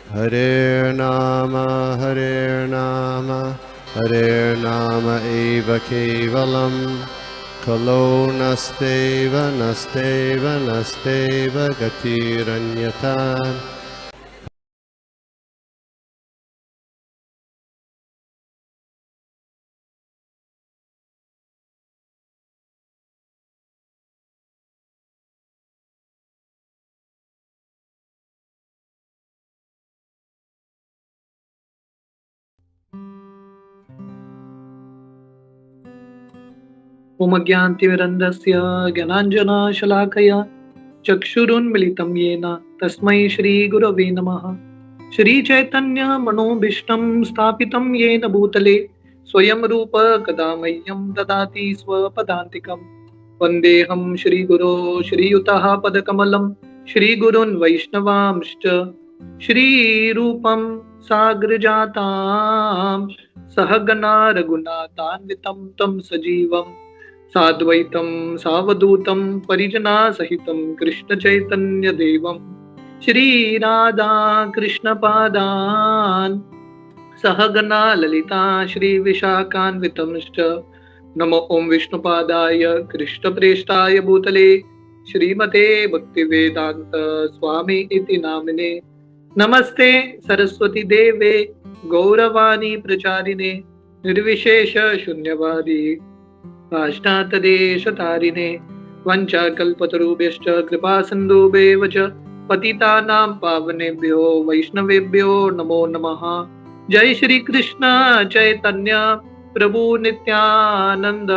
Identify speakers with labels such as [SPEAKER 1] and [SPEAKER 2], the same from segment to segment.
[SPEAKER 1] Hare Nama Hare Nama Eva Kevalam Kalo Nasteva Nasteva Nasteva Gatiranyata.
[SPEAKER 2] ओम अज्ञानतिमिरन्धस्य ज्ञानाञ्जनशलाकया चक्षुरुन्मिलितं येन तस्मै श्रीगुरवे नमः। श्रीचैतन्यमनोभीष्टं स्थापितं येन भूतले स्वयं रूप कदा मह्यं ददाति स्वपदान्तिकं। वन्देऽहं श्रीगुरो श्रीयुतः पदकमलं श्रीगुरून् वैष्णवांश्च श्रीरूपं साग्रजातां सहगना रघुनाथान्वितं तं सजीवम् साद्वैतं सावधूतं परिजनासहितं कृष्णचैतन्यदेवं श्रीराधा कृष्णपादान् सहगना ललिता श्रीविशाखान्वितंश्च। नमो ओं विष्णुपादाय कृष्णप्रेष्ठाय भूतले श्रीमते भक्तिवेदान्त स्वामी इति नामिने। नमस्ते सरस्वती देवे गौरवाणी प्रचारिणे निर्विशेष शून्यवादी पाश्चात्यदेशतारिणे वञ्चाकल्पतरुभ्यश्च कृपासिन्धुभ्येव च पतितानां पावनेभ्यो वैष्णवेभ्यो नमो नमः। जय श्री कृष्ण चैतन्य प्रभु नित्यानंद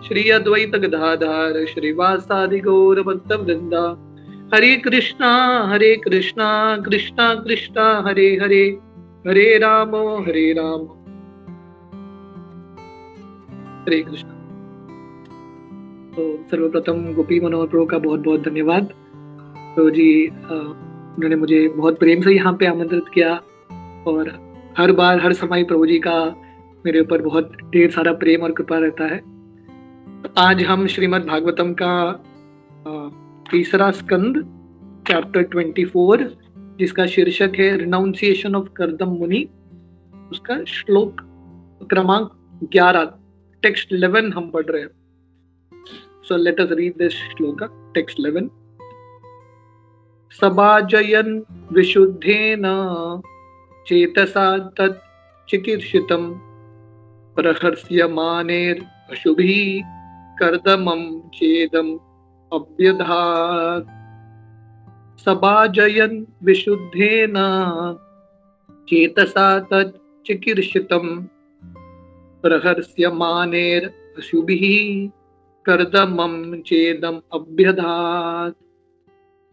[SPEAKER 2] श्री अद्वैत गदाधर श्रीवासादि गौर भक्तवृंद। हरे कृष्णा कृष्णा कृष्णा हरे हरे हरे राम हरे कृष्ण। तो सर्वप्रथम गोपी मनोहर प्रभु का बहुत बहुत धन्यवाद। तो जी उन्होंने मुझे बहुत प्रेम से यहाँ पे आमंत्रित किया और हर बार हर समय प्रभु जी का मेरे ऊपर बहुत ढेर सारा प्रेम और कृपा रहता है। तो आज हम श्रीमद् भागवतम का तीसरा स्कंद चैप्टर 24 जिसका शीर्षक है रिनाउंसिएशन ऑफ कर्दम मुनि, उसका श्लोक क्रमांक 11 टेक्स्ट 11 हम पढ़ रहे हैं। So let us read this shloka, text 11. Sabhajayan vishuddhena chetasa tat chikirshitam praharsyamaner ashubhi kardamam chedam abhyadhat. Sabhajayan vishuddhena chetasa tat chikirshitam praharsyamaner ashubhi कर्दमं चेदम अभ्यधात्।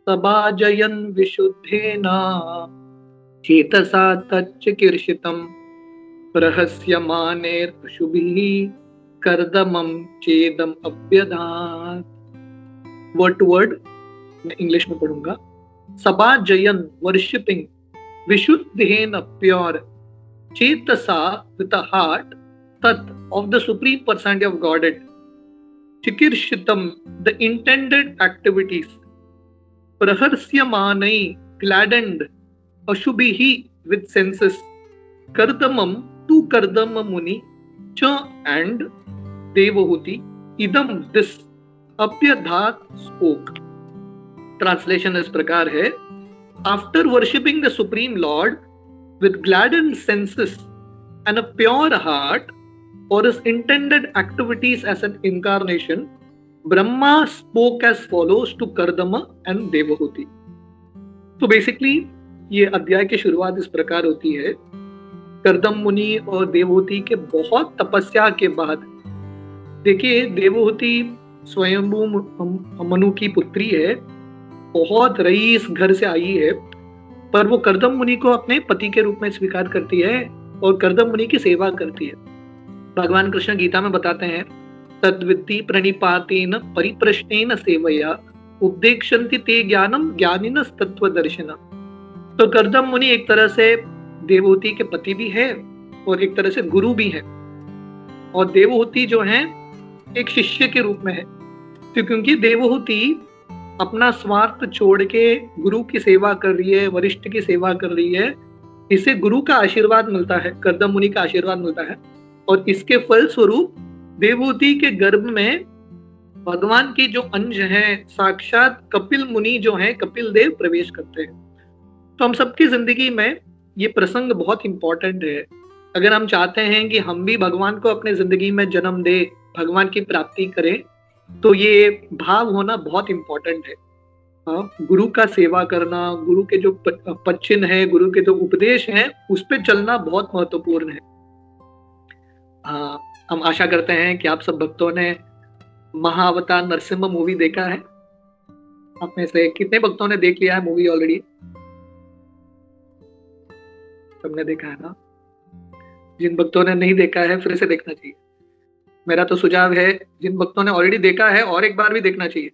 [SPEAKER 2] सभाजयन् विशुद्धेन चेतसा तच्चिकीर्षितं प्रहस्यमानेऽशुभिः कर्दमं चेदम अभ्यधात्। वर्ड टू वर्ड मैं इंग्लिश में पढ़ूंगा। सभाजयन् वर्शिपिंग, विशुद्धेन प्योर, चेतसा विद अ हार्ट, तत् of the supreme personality of Godhead, चिकीर्षितम the intended activities, praharsyamani gladdened, ashubhihi with senses, kardamam to kardama muni, cha and devahuti, idam this, apyadhat spoke. Translation इस प्रकार है, after worshipping the supreme lord with gladdened senses and a pure heart for his intended activities as an incarnation, Brahma spoke as follows to Kardama and Devahuti. तो basically ये अध्याय की शुरुआत इस प्रकार होती है। कर्दम मुनि और देवहूति के बहुत तपस्या के बाद, देखिए देवहूति स्वयंभू मनु की पुत्री है, बहुत रईस घर से आई है, पर वो कर्दम मुनि को अपने पति के रूप में स्वीकार करती है और कर्दम मुनि की सेवा करती है। भगवान कृष्ण गीता में बताते हैं, तद्वित्ति प्रणिपातेन परिप्रश्नेन सेवया उपदेक्षन्ति ते ज्ञानम ज्ञानिनस् तत्वदर्शिनः। तो कर्दम मुनि एक तरह से देवहूति के पति भी है और एक तरह से गुरु भी है, और देवहूति जो है एक शिष्य के रूप में है। तो क्योंकि देवहूति अपना स्वार्थ छोड़ के गुरु की सेवा कर रही है, वरिष्ठ की सेवा कर रही है, इससे गुरु का आशीर्वाद मिलता है, कर्दम मुनि का आशीर्वाद मिलता है, और इसके फल स्वरूप देवहूति के गर्भ में भगवान के जो अंश हैं, साक्षात कपिल मुनि जो हैं, कपिल देव प्रवेश करते हैं। तो हम सबकी जिंदगी में ये प्रसंग बहुत इंपॉर्टेंट है। अगर हम चाहते हैं कि हम भी भगवान को अपने जिंदगी में जन्म दे, भगवान की प्राप्ति करें, तो ये भाव होना बहुत इंपॉर्टेंट है। गुरु का सेवा करना, गुरु के जो पच्चिन है, गुरु के जो उपदेश हैं, उस पर चलना बहुत महत्वपूर्ण है। हम आशा करते हैं कि आप सब भक्तों ने महाअवतार नरसिम्हा मूवी देखा है। आप में से कितने भक्तों ने देख लिया है मूवी ऑलरेडी? सबने देखा है ना? जिन भक्तों ने नहीं देखा है फिर से देखना चाहिए। मेरा तो सुझाव है, जिन भक्तों ने ऑलरेडी देखा है और एक बार भी देखना चाहिए।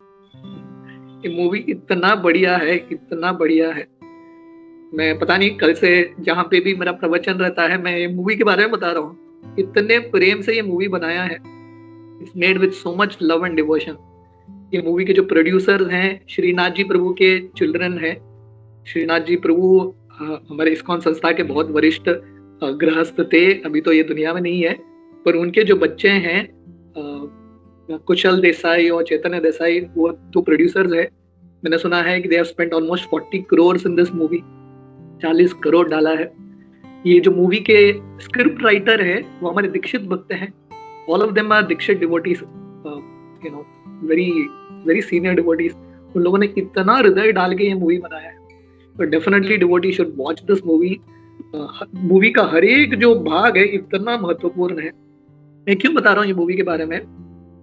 [SPEAKER 2] ये मूवी इतना बढ़िया है, इतना बढ़िया है। मैं पता नहीं, कल से जहाँ पे भी मेरा प्रवचन रहता है मैं ये मूवी के बारे में बता रहा हूँ। इतने प्रेम से ये मूवी बनाया है। It's made with so much love and devotion. ये मूवी के जो प्रोड्यूसर्स हैं, श्रीनाथ जी प्रभु के चिल्ड्रन हैं। श्रीनाथ जी प्रभु हमारे इस्कॉन संस्था के बहुत वरिष्ठ गृहस्थ थे, अभी तो ये दुनिया में नहीं है, पर उनके जो बच्चे हैं कुशल देसाई और चैतन्य देसाई, वो दो प्रोड्यूसर्स है। मैंने सुना है कि they have spent almost 40 crore in this movie. 40 crore डाला है। ये जो मूवी के स्क्रिप्ट राइटर है वो हमारे दीक्षित भक्त हैं। ऑल ऑफ देम आर दीक्षित devotees, you know, very very senior devotees. उन लोगों ने इतना हृदय डाल के ये मूवी बनाया है। तो definitely devotee should watch this movie. Movie का हर एक जो भाग है इतना महत्वपूर्ण है। मैं क्यों बता रहा हूँ ये मूवी के बारे में?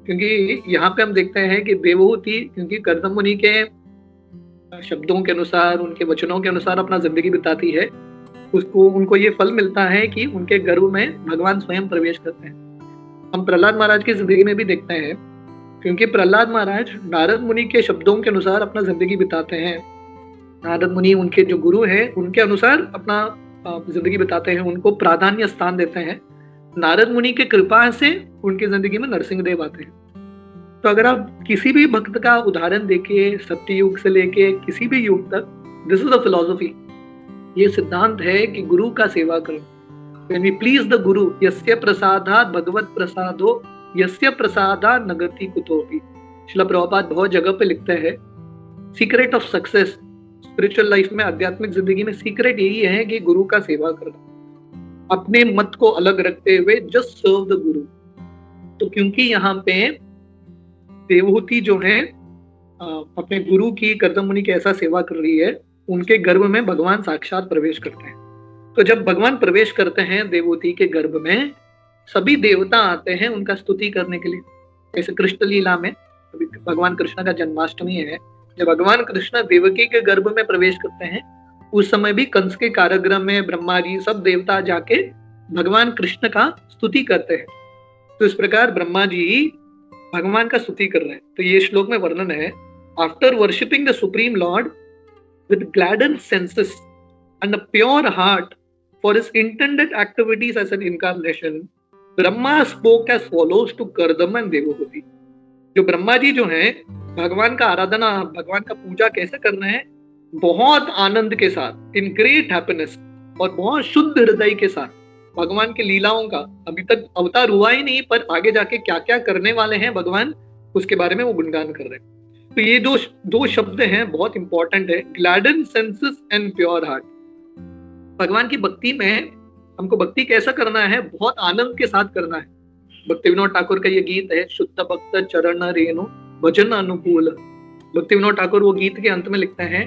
[SPEAKER 2] क्योंकि यहाँ पे हम देखते हैं कि देवहूति, क्योंकि कर्दम मुनि के शब्दों के अनुसार, उनके वचनों के अनुसार अपना जिंदगी बिताती है, उनको ये फल मिलता है कि उनके गर्भ में भगवान स्वयं प्रवेश करते हैं। हम प्रहलाद महाराज की जिंदगी में भी देखते हैं, क्योंकि प्रहलाद महाराज नारद मुनि के शब्दों के अनुसार अपना जिंदगी बिताते हैं। नारद मुनि उनके जो गुरु हैं, उनके अनुसार अपना जिंदगी बिताते हैं, उनको प्राधान्य स्थान देते हैं। नारद मुनि के कृपा से उनकी जिंदगी में नरसिंह देव आते हैं। तो अगर आप किसी भी भक्त का उदाहरण देखिए, सत्य युग से लेके किसी भी युग तक, दिस इज द फिलॉसफी। ये सिद्धांत है कि गुरु का सेवा करो। When we please the Guru, यस्य प्रसादात् भगवत प्रसादो यस्य प्रसादात् नगति कुतोपि। श्रील प्रभुपाद बहुत जगह पे लिखते हैं, secret of success spiritual life में, आध्यात्मिक जिंदगी में सीक्रेट यही है कि गुरु का सेवा करना, अपने मत को अलग रखते हुए जस्ट सर्व द गुरु। तो क्योंकि यहाँ पे देवहूति जो है अपने गुरु की, कर्दम मुनि की ऐसा सेवा कर रही है, उनके गर्भ में भगवान साक्षात प्रवेश करते हैं। तो जब भगवान प्रवेश करते हैं देवहूति के गर्भ में, सभी देवता आते हैं उनका स्तुति करने के लिए। जैसे कृष्ण लीला में अभी भगवान कृष्ण का जन्माष्टमी है, जब भगवान कृष्ण देवकी के गर्भ में प्रवेश करते हैं, उस समय भी कंस के कारागृह में ब्रह्मा जी सब देवता जाके भगवान कृष्ण का स्तुति करते हैं। तो इस प्रकार ब्रह्मा जी भगवान का स्तुति कर रहे हैं। तो ये श्लोक में वर्णन है, after worshipping the supreme lord with gladdened senses and a pure heart for his intended activities as an incarnation, Brahma spoke as follows to Kardam and Devahuti. जो ब्रह्मा जी जो हैं, भगवान का आराधना, भगवान का पूजा कैसे करना है, बहुत आनंद के साथ, इन ग्रेट हैप्पीनेस, और बहुत शुद्ध हृदय के साथ भगवान के लीलाओं का, अभी तक अवतार हुआ ही नहीं पर आगे जाके क्या क्या करने वाले हैं भगवान, उसके बारे में वो गुणगान कर रहे हैं। तो ये दो शब्द हैं, बहुत इंपॉर्टेंट है, ग्लैडन सेंसेस एंड प्योर हार्ट। भगवान की भक्ति में हमको भक्ति कैसा करना है, बहुत आनंद के साथ करना है। भक्ति विनोद ठाकुर का ये गीत है, शुद्ध भक्त चरण रेणु भजन अनुकूल। भक्ति विनोद ठाकुर वो गीत के अंत में लिखते हैं,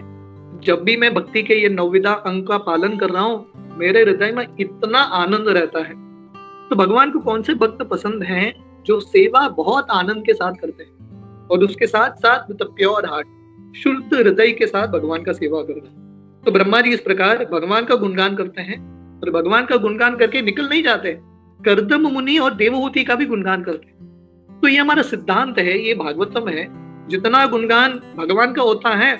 [SPEAKER 2] जब भी मैं भक्ति के ये 9 अंक का पालन कर रहा हूँ, मेरे हृदय में इतना आनंद रहता है। तो भगवान को कौन से भक्त पसंद हैं? जो सेवा बहुत आनंद के साथ करते हैं और उसके साथ साथ विद प्योर हार्ट, शुद्ध हृदय के साथ भगवान का सेवा करना। तो ब्रह्मा जी इस प्रकार भगवान का गुणगान करते हैं, और भगवान का गुणगान करके निकल नहीं जाते, कर्दम मुनि और देवहूति का भी गुणगान करते हैं। तो ये हमारा सिद्धांत है, ये भागवतम है, जितना गुणगान भगवान का होता है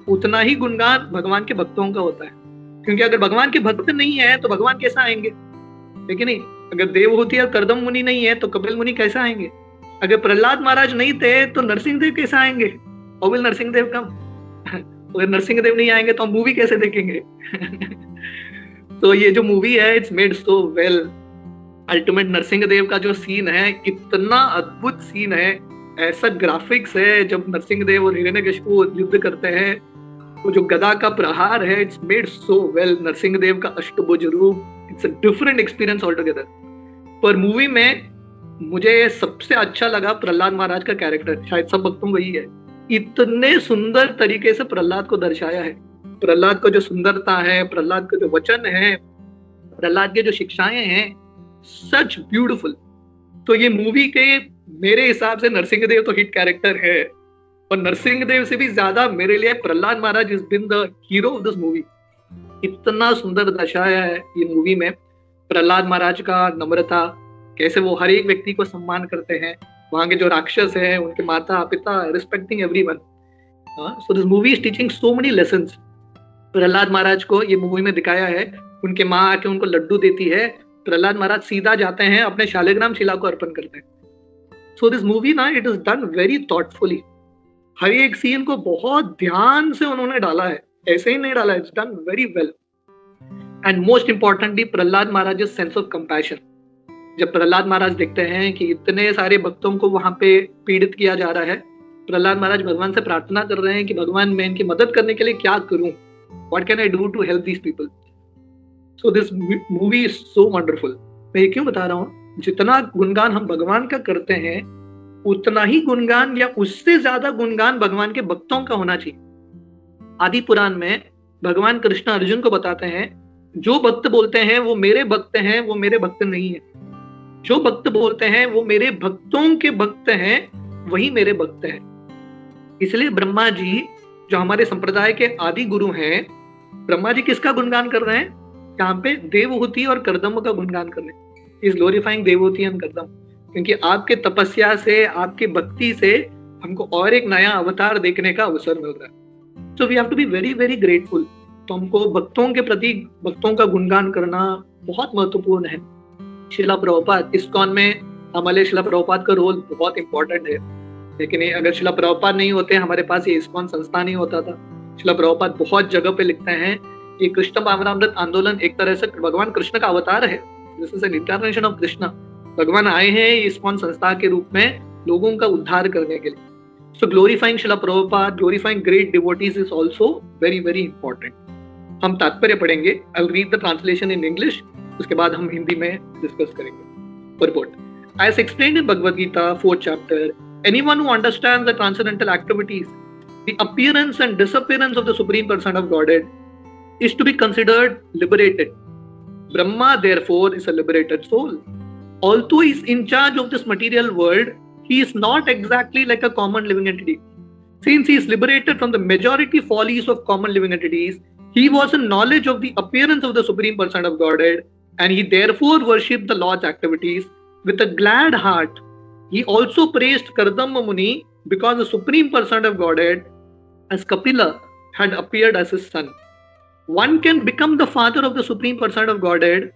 [SPEAKER 2] उतना ही गुणगान भगवान के भक्तों का होता है। क्योंकि अगर भगवान के भक्त नहीं है तो भगवान कैसा आएंगे, है कि नहीं? अगर देवहूति और कर्दम मुनि नहीं है तो कपिल मुनि कैसा आएंगे? अगर प्रहलाद महाराज नहीं थे तो नरसिंह देव कैसे आएंगे? और विल नरसिंह देव कम? अगर नरसिंह देव नहीं आएंगे तो हम मूवी कैसे देखेंगे? तो ये जो मूवी है it's made so well. Ultimate Narasimhadev का जो सीन है कितना अद्भुत सीन है, ऐसा ग्राफिक्स है जब नरसिंहदेव और हिरण्यकशिपु युद्ध करते हैं, वो जो गदा का प्रहार है it's made so well. Narasimhadev का अष्टभुज रूप, it's a different experience all together. पर मूवी में मुझे सबसे अच्छा लगा प्रहलाद महाराज का कैरेक्टर, शायद सब भक्तों को वही है। इतने सुंदर तरीके से प्रहलाद को दर्शाया है, प्रहलाद को जो सुंदरता है, प्रहलाद का जो वचन है, प्रहलाद के जो शिक्षाएं हैं, सच ब्यूटीफुल। तो ये मूवी के मेरे हिसाब से नरसिंहदेव तो हिट कैरेक्टर है, और नरसिंहदेव से भी ज्यादा मेरे लिए Prahlad Maharaj is been the hero of this movie. इतना सुंदर दर्शाया है ये मूवी में प्रहलाद महाराज का नम्रता, कैसे वो हर एक व्यक्ति को सम्मान करते हैं, वहां के जो राक्षस हैं उनके माता पिता, respecting everyone. So this movie is teaching so many lessons. Prahlad Maharaj को ये मूवी में दिखाया है, उनके माँ आके उनको लड्डू देती है, प्रहलाद महाराज सीधा जाते हैं अपने शालिग्राम शिला को अर्पण करते हैं। सो दिस मूवी ना it is done very thoughtfully, हर एक सीन को बहुत ध्यान से उन्होंने डाला है, ऐसे ही नहीं डाला, it's done very well. And most importantly Prahlad Maharaj sense of compassion. जब प्रहलाद महाराज देखते हैं कि इतने सारे भक्तों को वहां पे पीड़ित किया जा रहा है, प्रहलाद महाराज भगवान से प्रार्थना कर रहे हैं कि भगवान मैं इनकी मदद करने के लिए क्या करूं, what can I do to help these people. So this movie is so wonderful. मैं ये क्यों बता रहा हूँ, जितना गुणगान हम भगवान का करते हैं उतना ही गुणगान या उससे ज्यादा गुणगान भगवान के भक्तों का होना चाहिए। आदि पुराण में भगवान कृष्ण अर्जुन को बताते हैं, जो भक्त बोलते हैं वो मेरे भक्त हैं, वो मेरे भक्त नहीं है। जो भक्त बोलते हैं वो मेरे भक्तों के भक्त हैं, वही मेरे भक्त हैं। इसलिए ब्रह्मा जी जो हमारे संप्रदाय के आदि गुरु हैं, ब्रह्मा जी किसका गुणगान कर रहे हैं, यहाँ पे देवहूति और कर्दम का गुणगान कर रहे हैं। Is glorifying Devahuti and Kardam, क्योंकि आपके तपस्या से, आपकी भक्ति से हमको और एक नया अवतार देखने का अवसर मिल रहा है। So we have to be very very grateful. तो हमको भक्तों के प्रति भक्तों का गुणगान करना बहुत महत्वपूर्ण है। शिला प्रभुपाद इस्कॉन में हमारे शिला प्रभुपाद का रोल बहुत इंपॉर्टेंट है, लेकिन अगर शिला प्रभुपाद नहीं होते, हमारे पास ये इस्कॉन संस्था नहीं होता था। शिला प्रभुपाद बहुत जगह पे लिखते हैं कि कृष्ण भावनामृत आंदोलन एक तरह से भगवान कृष्ण का अवतार है, this is an incarnation of Krishna. भगवान आए हैं इस्कॉन संस्था के रूप में लोगों का उद्धार करने के लिए। सो glorifying Shila Prabhupada, glorifying great devotees is also very very important. हम तात्पर्य पढ़ेंगे, I will read the translation in English, उसके बाद हम हिंदी में डिस्कस करेंगे। Purport. As explained in Bhagavad Gita, 4th chapter, anyone who understands the transcendental activities, the appearance and disappearance of the Supreme Person of Godhead, is to be considered liberated. Brahma, therefore, is a liberated soul. Although he is in charge of this material world, he is not exactly like a common living entity. Since he is liberated from the majority follies of common living entities, he was in knowledge of the appearance of the Supreme Person of Godhead, and he therefore worshipped the Lord's activities with a glad heart. He also praised Kardama Muni because the Supreme Person of Godhead, as Kapila, had appeared as his son. One can become the father of the Supreme Person of Godhead.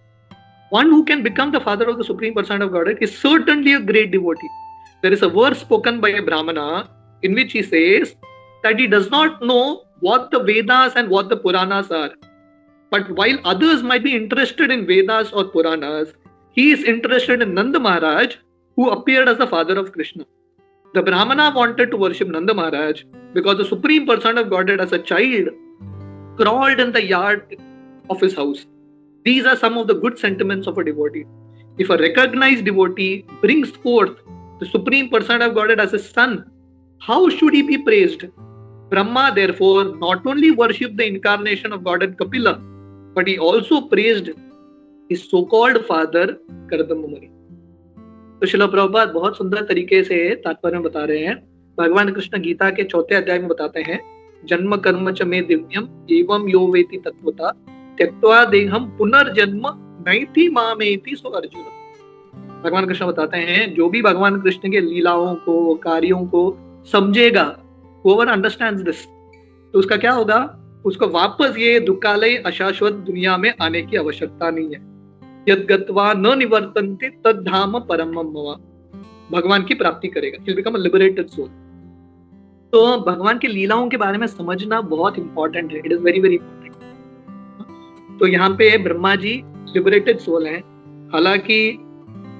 [SPEAKER 2] One who can become the father of the Supreme Person of Godhead is certainly a great devotee. There is a verse spoken by a Brahmana in which he says that he does not know what the Vedas and what the Puranas are. But while others might be interested in Vedas or Puranas, he is interested in Nanda Maharaj, who appeared as the father of Krishna. The Brahmana wanted to worship Nanda Maharaj because the Supreme Person of Godhead as a child crawled in the yard of his house. These are some of the good sentiments of a devotee. If a recognized devotee brings forth the Supreme Person of Godhead as his son, how should he be praised? Brahma, therefore, not only worshipped the incarnation of Godhead Kapila, but he also praised his so-called father Kardama Muni. तो श्रील प्रभुपाद बहुत सुंदर तरीके से तात्पर्य बता रहे हैं। भगवान कृष्ण गीता के 4थे अध्याय में बताते हैं, जन्म कर्म च मे दिव्यम एवं यो वेति तत्वता त्यक्त्वा देहम पुनर्जन्म नैति मामेति सो अर्जुन। भगवान कृष्ण बताते हैं, जो भी भगवान कृष्ण के लीलाओं को, कार्यों को समझेगा, whoever understands this, तो उसका क्या होगा, उसको वापस ये दुकालय अशाश्वत दुनिया में आने की आवश्यकता नहीं है। यद गत्वा न निवर्तन्ते तद धाम परमम मम, भगवान की प्राप्ति करेगा, he'll become a liberated soul। तो भगवान की लीलाओं के बारे में समझना बहुत इंपॉर्टेंट है, it is very very important. तो यहाँ पे ब्रह्मा जी लिबरेटेड सोल हैं, हालांकि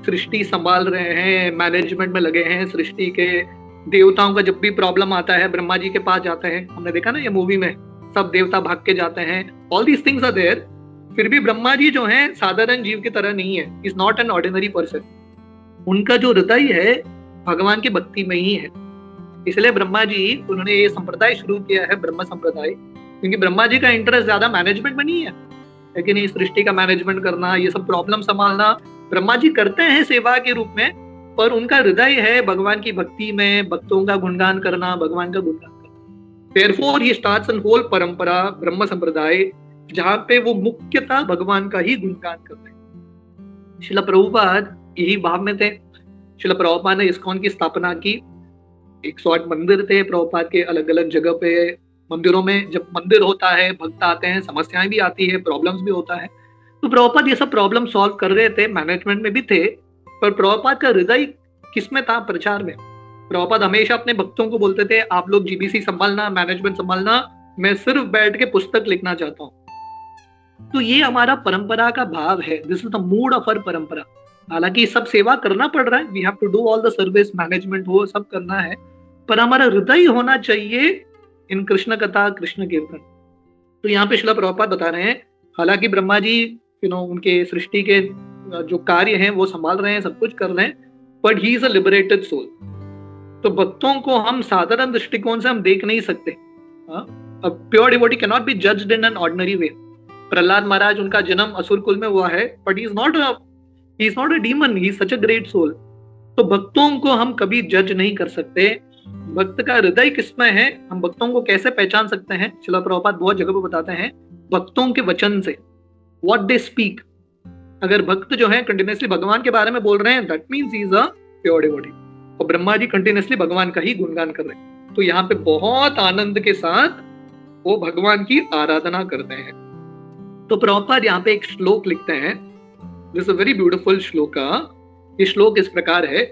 [SPEAKER 2] सृष्टि संभाल रहे हैं, मैनेजमेंट में लगे हैं सृष्टि के। देवताओं का जब भी प्रॉब्लम आता है ब्रह्मा जी के पास जाते हैं, हमने देखा ना ये मूवी में, सब देवता भाग के जाते हैं, all these things are there. फिर भी ब्रह्मा जी जो हैं साधारण जीव की तरह नहीं है, is not an ordinary person. उनका जो हृदय है भगवान की भक्ति में ही है। इसलिए ब्रह्मा जी उन्होंने ये संप्रदाय शुरू किया है, ब्रह्म संप्रदाय, क्योंकि ब्रह्मा जी का इंटरेस्ट ज्यादा मैनेजमेंट में नहीं है, लेकिन इस सृष्टि का मैनेजमेंट करना, ये सब प्रॉब्लम संभालना ब्रह्मा जी करते हैं सेवा के रूप में, पर उनका हृदय है भगवान की भक्ति में, भक्तों का गुणगान करना, भगवान का गुणगान करना। Therefore he starts a whole परंपरा, ब्रह्म संप्रदाय, जहां पे वो मुख्यतः भगवान का ही गुणगान करते हैं। श्रील प्रभुपाद यही भाव में थे। श्रील प्रभुपाद ने इस्कॉन की स्थापना की। 108 मंदिर थे प्रभुपाद के अलग अलग जगह पे। मंदिरों में जब मंदिर होता है, भक्त आते हैं, समस्याएं भी आती है, प्रॉब्लम्स भी होता है, तो प्रभुपाद ये सब प्रॉब्लम सॉल्व कर रहे थे, मैनेजमेंट में भी थे। पर प्रभुपाद का हृदय किसमें था? प्रचार में। प्रभुपाद हमेशा अपने भक्तों को बोलते थे, आप लोग जीबीसी संभालना, मैनेजमेंट संभालना, मैं सिर्फ बैठ के पुस्तक लिखना चाहता हूँ। तो ये हमारा परंपरा का भाव है, this is the mood of our parampara. हालांकि सब सेवा करना पड़ रहा है, we have to do all the service, management वो सब करना है, पर हमारा हृदय होना चाहिए इन कृष्ण कथा, कृष्ण कीर्तन। तो यहाँ पे श्रील प्रभुपाद बता रहे हैं, हालांकि ब्रह्मा जी उनके सृष्टि के जो कार्य हैं वो संभाल रहे हैं, सब कुछ कर रहे हैं, but he is a liberated soul. तो भक्तों को हम साधारण दृष्टिकोण से हम देख नहीं सकते। Pure devotee can not be judged in an ordinary way. Prahlad Maharaj, उनका जन्म असुर कुल में हुआ है, but he is not a demon, he is such a great soul. तो भक्तों को हम कभी जज नहीं कर सकते। भक्त का हृदय किसमें है, हम भक्तों को कैसे पहचान सकते हैं? श्रील प्रभुपाद बहुत जगह पे बताते हैं, भक्तों के वचन से, व्हाट दे स्पीक। अगर भक्त जो है कंटिन्यूअसली भगवान के बारे में बोल रहे हैं, that means he is a pure devotee. और ब्रह्मा जी कंटिन्यूअसली भगवान का ही गुणगान कर रहे हैं, तो यहाँ पे बहुत आनंद के साथ वो भगवान की आराधना करते हैं। तो प्रभुपाद यहाँ पे एक श्लोक लिखते हैं, this is a very beautiful shloka. ये श्लोक इस प्रकार है,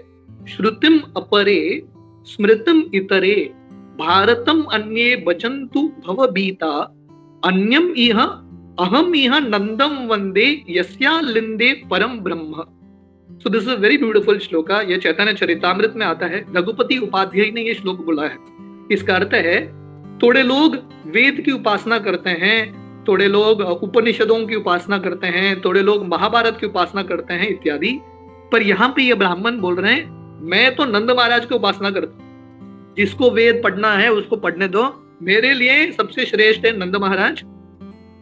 [SPEAKER 2] श्रुतिम अपरे स्मृतिम इतरे भारतम अन्ये बचंतु भवभीता अन्यम इह अहम इह नंदम वंदे यस्या लिंदे परम ब्रह्म। सो this is very beautiful shloka. ये चैतन्य चरितामृत में आता है, रघुपति उपाध्याय ने ये श्लोक बोला है। इसका अर्थ है, थोड़े लोग वेद की उपासना करते हैं, थोड़े लोग उपनिषदों की उपासना करते हैं, थोड़े लोग महाभारत की उपासना करते हैं इत्यादि, पर यहाँ पे ये ब्राह्मण बोल रहे हैं, मैं तो नंद महाराज की उपासना करता हूँ। जिसको वेद पढ़ना है उसको पढ़ने दो, मेरे लिए सबसे श्रेष्ठ है नंद महाराज,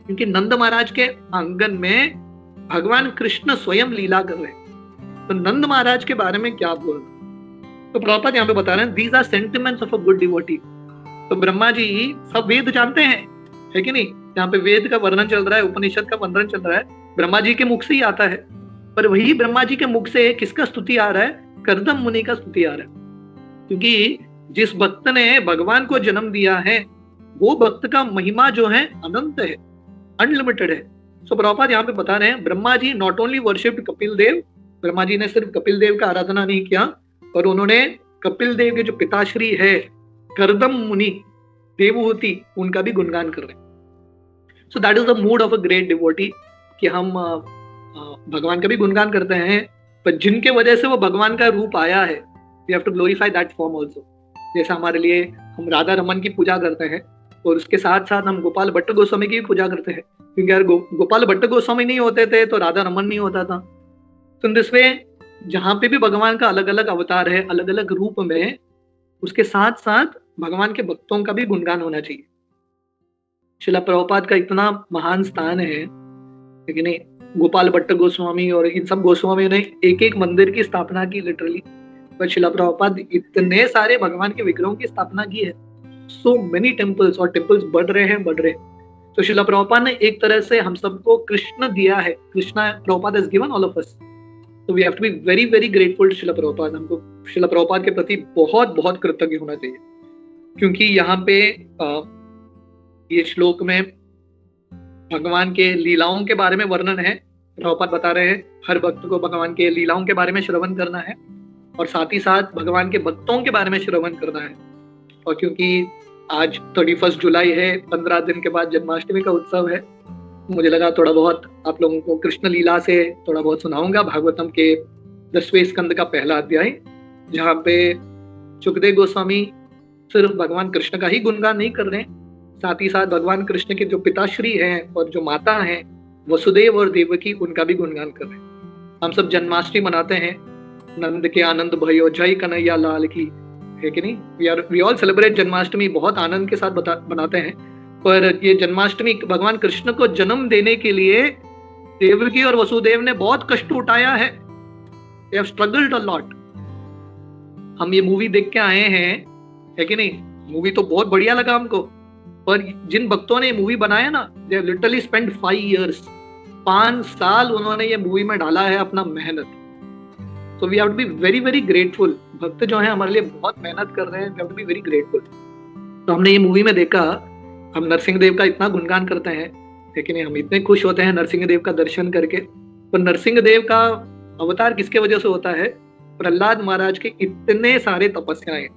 [SPEAKER 2] क्योंकि नंद महाराज के आंगन में भगवान कृष्ण स्वयं लीला कर रहे हैं। तो नंद महाराज के बारे में क्या बोलना? तो प्रभुपाद यहाँ पे बता रहे हैं, these are sentiments of a good devotee. तो ब्रह्मा जी सब वेद जानते हैं, है कि नहीं? यहाँ पे वेद का वर्णन चल रहा है, उपनिषद का वर्णन चल रहा है, ब्रह्मा जी के मुख से ही आता है। पर वही ब्रह्मा जी के मुख से किसका स्तुति आ रहा है? कर्दम मुनि का स्तुति आ रहा है। क्योंकि जिस भक्त ने भगवान को जन्म दिया है, वो भक्त का महिमा जो है अनंत है, अनलिमिटेड है। सो प्रभुपाद यहाँ पे बता रहे हैं, Brahma ji not only worshipped Kapil Dev, Brahma ji ने सिर्फ कपिल देव का आराधना नहीं किया, पर उन्होंने कपिल देव के जो पिताश्री है कर्दम मुनि देवहूति, उनका भी गुणगान कर रहे हैं। सो that is the mood of a great devotee, कि हम भगवान का भी गुणगान करते हैं, पर जिनके वजह से वो भगवान का रूप आया है, we have to glorify that form also. जैसा हमारे लिए हम राधा रमन की पूजा करते हैं, और उसके साथ साथ हम गोपाल भट्ट गोस्वामी की भी पूजा करते हैं, क्योंकि अगर गोपाल भट्ट गोस्वामी नहीं होते थे तो राधा रमन नहीं होता था। तो दिस वे, जहाँ पे भी भगवान का अलग अलग अवतार है, अलग अलग रूप में, उसके साथ साथ भगवान के भक्तों का भी गुणगान होना चाहिए। श्रील प्रभुपाद का इतना महान स्थान है, लेकिन गोपाल भट्ट गोस्वामी और इन सब गोस्वामी ने एक एक मंदिर की स्थापना की लिटरली, पर श्रील प्रभुपाद इतने सारे भगवान के विग्रहों की स्थापना की है, सो मेनी टेम्पल्स, और टेम्पल्स बढ़ रहे हैं। तो श्रील प्रभुपाद ने एक तरह से हम सबको कृष्ण दिया है, Krishna Prabhupada has given all of us. तो we have to be very very grateful to Srila Prabhupada. हमको श्रील प्रभुपाद के प्रति बहुत बहुत कृतज्ञ होना चाहिए, क्योंकि यहाँ पे ये श्लोक में भगवान के लीलाओं के बारे में वर्णन है। प्रभुपाद बता रहे हैं, हर भक्त को भगवान के लीलाओं के बारे में श्रवण करना है, और साथ ही साथ भगवान के भक्तों के बारे में श्रवण करना है। और क्योंकि आज 31 जुलाई है, 15 दिन के बाद जन्माष्टमी का उत्सव है, मुझे लगा थोड़ा बहुत आप लोगों को कृष्ण लीला से थोड़ा बहुत सुनाऊंगा। भागवतम के 10वें स्कंद का पहला अध्याय, जहाँ पे सुखदेव गोस्वामी सिर्फ भगवान कृष्ण का ही गुणगान नहीं कर रहे हैं, साथ ही साथ भगवान कृष्ण के जो पिताश्री हैं और जो माता हैं वसुदेव और देवकी, उनका भी गुणगान कर रहे हैं। हम सब जन्माष्टमी मनाते हैं, नंद के आनंद भयो जय कन्हैया लाल की, है कि नहीं? वी ऑल सेलिब्रेट जन्माष्टमी, बहुत आनंद के साथ बनाते हैं। पर ये जन्माष्टमी भगवान कृष्ण को जन्म देने के लिए देवकी और वसुदेव ने बहुत कष्ट उठाया है। They have struggled a lot। हम ये मूवी देख के आए हैं, है कि नहीं? मूवी तो बहुत बढ़िया लगा हमको, पर जिन भक्तों ने ये मूवी बनाया ना, they have literally spent 5 years, 5 साल उन्होंने ये मूवी में डाला है अपना मेहनत। So we have to be very very grateful। भक्त जो है हमारे लिए बहुत मेहनत कर रहे हैं, we have to be very grateful। तो हमने ये मूवी में देखा, हम नरसिंह देव का इतना गुणगान करते हैं, लेकिन हम इतने खुश होते हैं नरसिंह देव का दर्शन करके। पर नरसिंह देव का अवतार किसके वजह से होता है? प्रहलाद महाराज के इतने सारे तपस्याएं,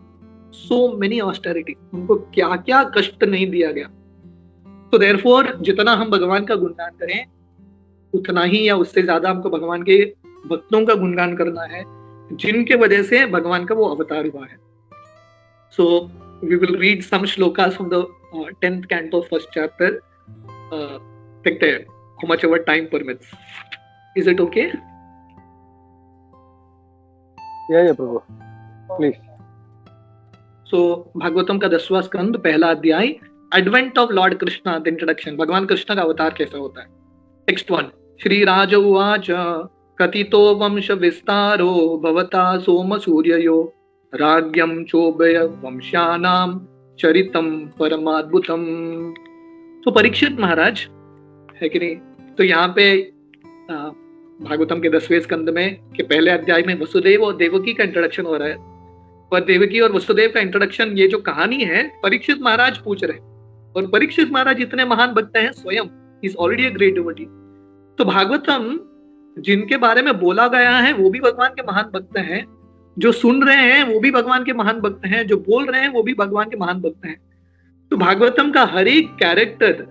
[SPEAKER 2] सो मेनी ऑस्टेरिटी, उनको क्या क्या कष्ट नहीं दिया गया। तो देयरफॉर जितना हम भगवान का गुणगान करें, उतना ही या उससे ज्यादा हमको भगवान के भक्तों का गुणगान करना है, जिनके वजह से भगवान का वो अवतार हुआ है। So we will read some shlokas from the 10th canto, 1st chapter। देखते हैं how much our time permits। Is it okay?
[SPEAKER 3] Yeah, प्रभु, प्लीज।
[SPEAKER 2] सो भागवतम का 10वां स्कंद, पहला अध्याय, advent of Lord Krishna, the introduction, भगवान कृष्ण का अवतार कैसे होता है। टेक्स्ट 1। श्री राज उवाच कथितो वंश विस्तारो भवता सोम सूर्ययो राज्ञम चोभय वंशानां चरितम परमाद्भुतम। तो परीक्षित महाराज, है कि नहीं? तो यहाँ पे भागवतम के 10वें स्कंद में के पहले अध्याय में वसुदेव और देवकी का इंट्रोडक्शन हो रहा है। पर देवकी और वसुदेव का इंट्रोडक्शन, ये जो कहानी है, परीक्षित महाराज पूछ रहे हैं। और परीक्षित महाराज इतने महान भक्त हैं स्वयं, is already a great devotee. तो भागवतम जिनके बारे में बोला गया है वो भी भगवान के महान भक्त हैं, जो सुन रहे हैं वो भी भगवान के महान भक्त हैं, जो बोल रहे हैं वो भी भगवान के महान भक्त हैं। तो भागवतम का हर एक कैरेक्टर,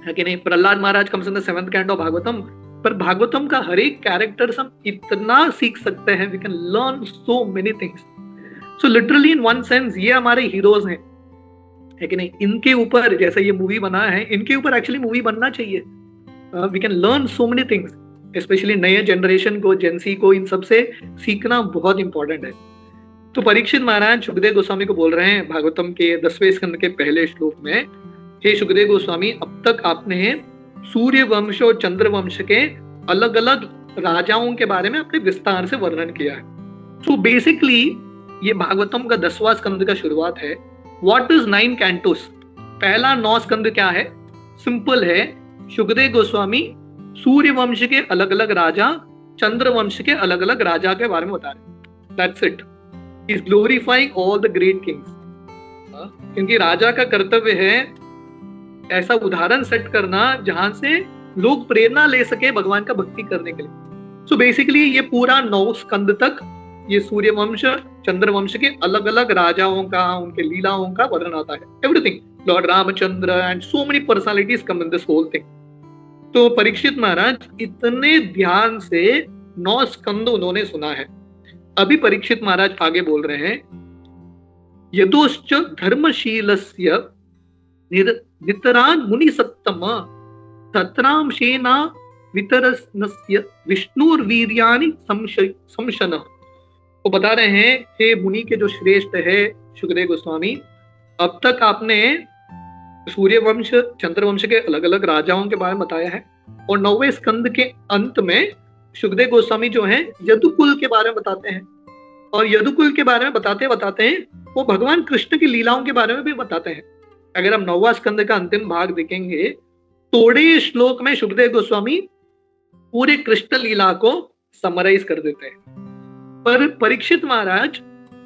[SPEAKER 2] है कि नहीं? Prahlad Maharaj comes in the 7th canto Bhagavatam, पर भागवतम का हर एक कैरेक्टर हम इतना सीख सकते हैं, we can learn so many things. So literally in one sense ये हमारे हीरोज हैं, है कि नहीं? इनके ऊपर जैसे ये मूवी बना है, इनके ऊपर एक्चुअली मूवी बनना चाहिए। We can learn so many things, specially नए जनरेशन को, जेंसी को, इन सब से सीखना बहुत इंपॉर्टेंट है। तो परीक्षित महाराज सुखदेव गोस्वामी को बोल रहे हैं भागवतम के 10वें स्कंद के पहले श्लोक में, हे सुखदेव गोस्वामी, अब तक आपने सूर्य वंश और चंद्र वंश के अलग अलग राजाओं के बारे में अपने विस्तार से वर्णन किया है। सो बेसिकली ये भागवतम का 10वां स्कंद का शुरुआत है। What is 9 cantos? पहला 9 स्कंद क्या है? सिंपल है, सुखदेव गोस्वामी सूर्य वंश के अलग अलग राजा, चंद्र वंश के अलग अलग राजा के बारे में बता रहे। That's it. He is glorifying all the great Kings. क्योंकि राजा का कर्तव्य है ऐसा उदाहरण सेट करना जहां से लोग प्रेरणा ले सके भगवान का भक्ति करने के लिए। सो बेसिकली ये पूरा 9 स्कंद तक ये सूर्य वंश, चंद्र वंश के अलग अलग राजाओं का, उनके लीलाओं का वर्णन आता है। Everything, lord Ramachandra and so many personalities come in this whole thing. तो परीक्षित महाराज इतने ध्यान से 9 स्कंद उन्होंने सुना है। अभी परीक्षित महाराज आगे बोल रहे हैं, यदोश्च धर्मशीलस्य नितरान मुनि सत्तम तत्रांशेना वितरस्नस्य विष्णुर्वीर्यानि संशन। वो बता रहे हैं, हे मुनि के जो श्रेष्ठ है सुखदेव गोस्वामी, अब तक आपने सूर्य वंश, चंद्र वंश के अलग अलग राजाओं के बारे में बताया है, और 9वें स्कंद के अंत में सुखदेव गोस्वामी जो हैं यदुकुल के बारे में बताते हैं। और यदुकुल के बारे में बताते बताते हैं वो भगवान कृष्ण की लीलाओं के बारे में भी बताते हैं। अगर हम 9वां स्कंद का अंतिम भाग देखेंगे, थोड़े श्लोक में सुखदेव गोस्वामी पूरे कृष्ण लीला को समराइज कर देते हैं। पर परीक्षित महाराज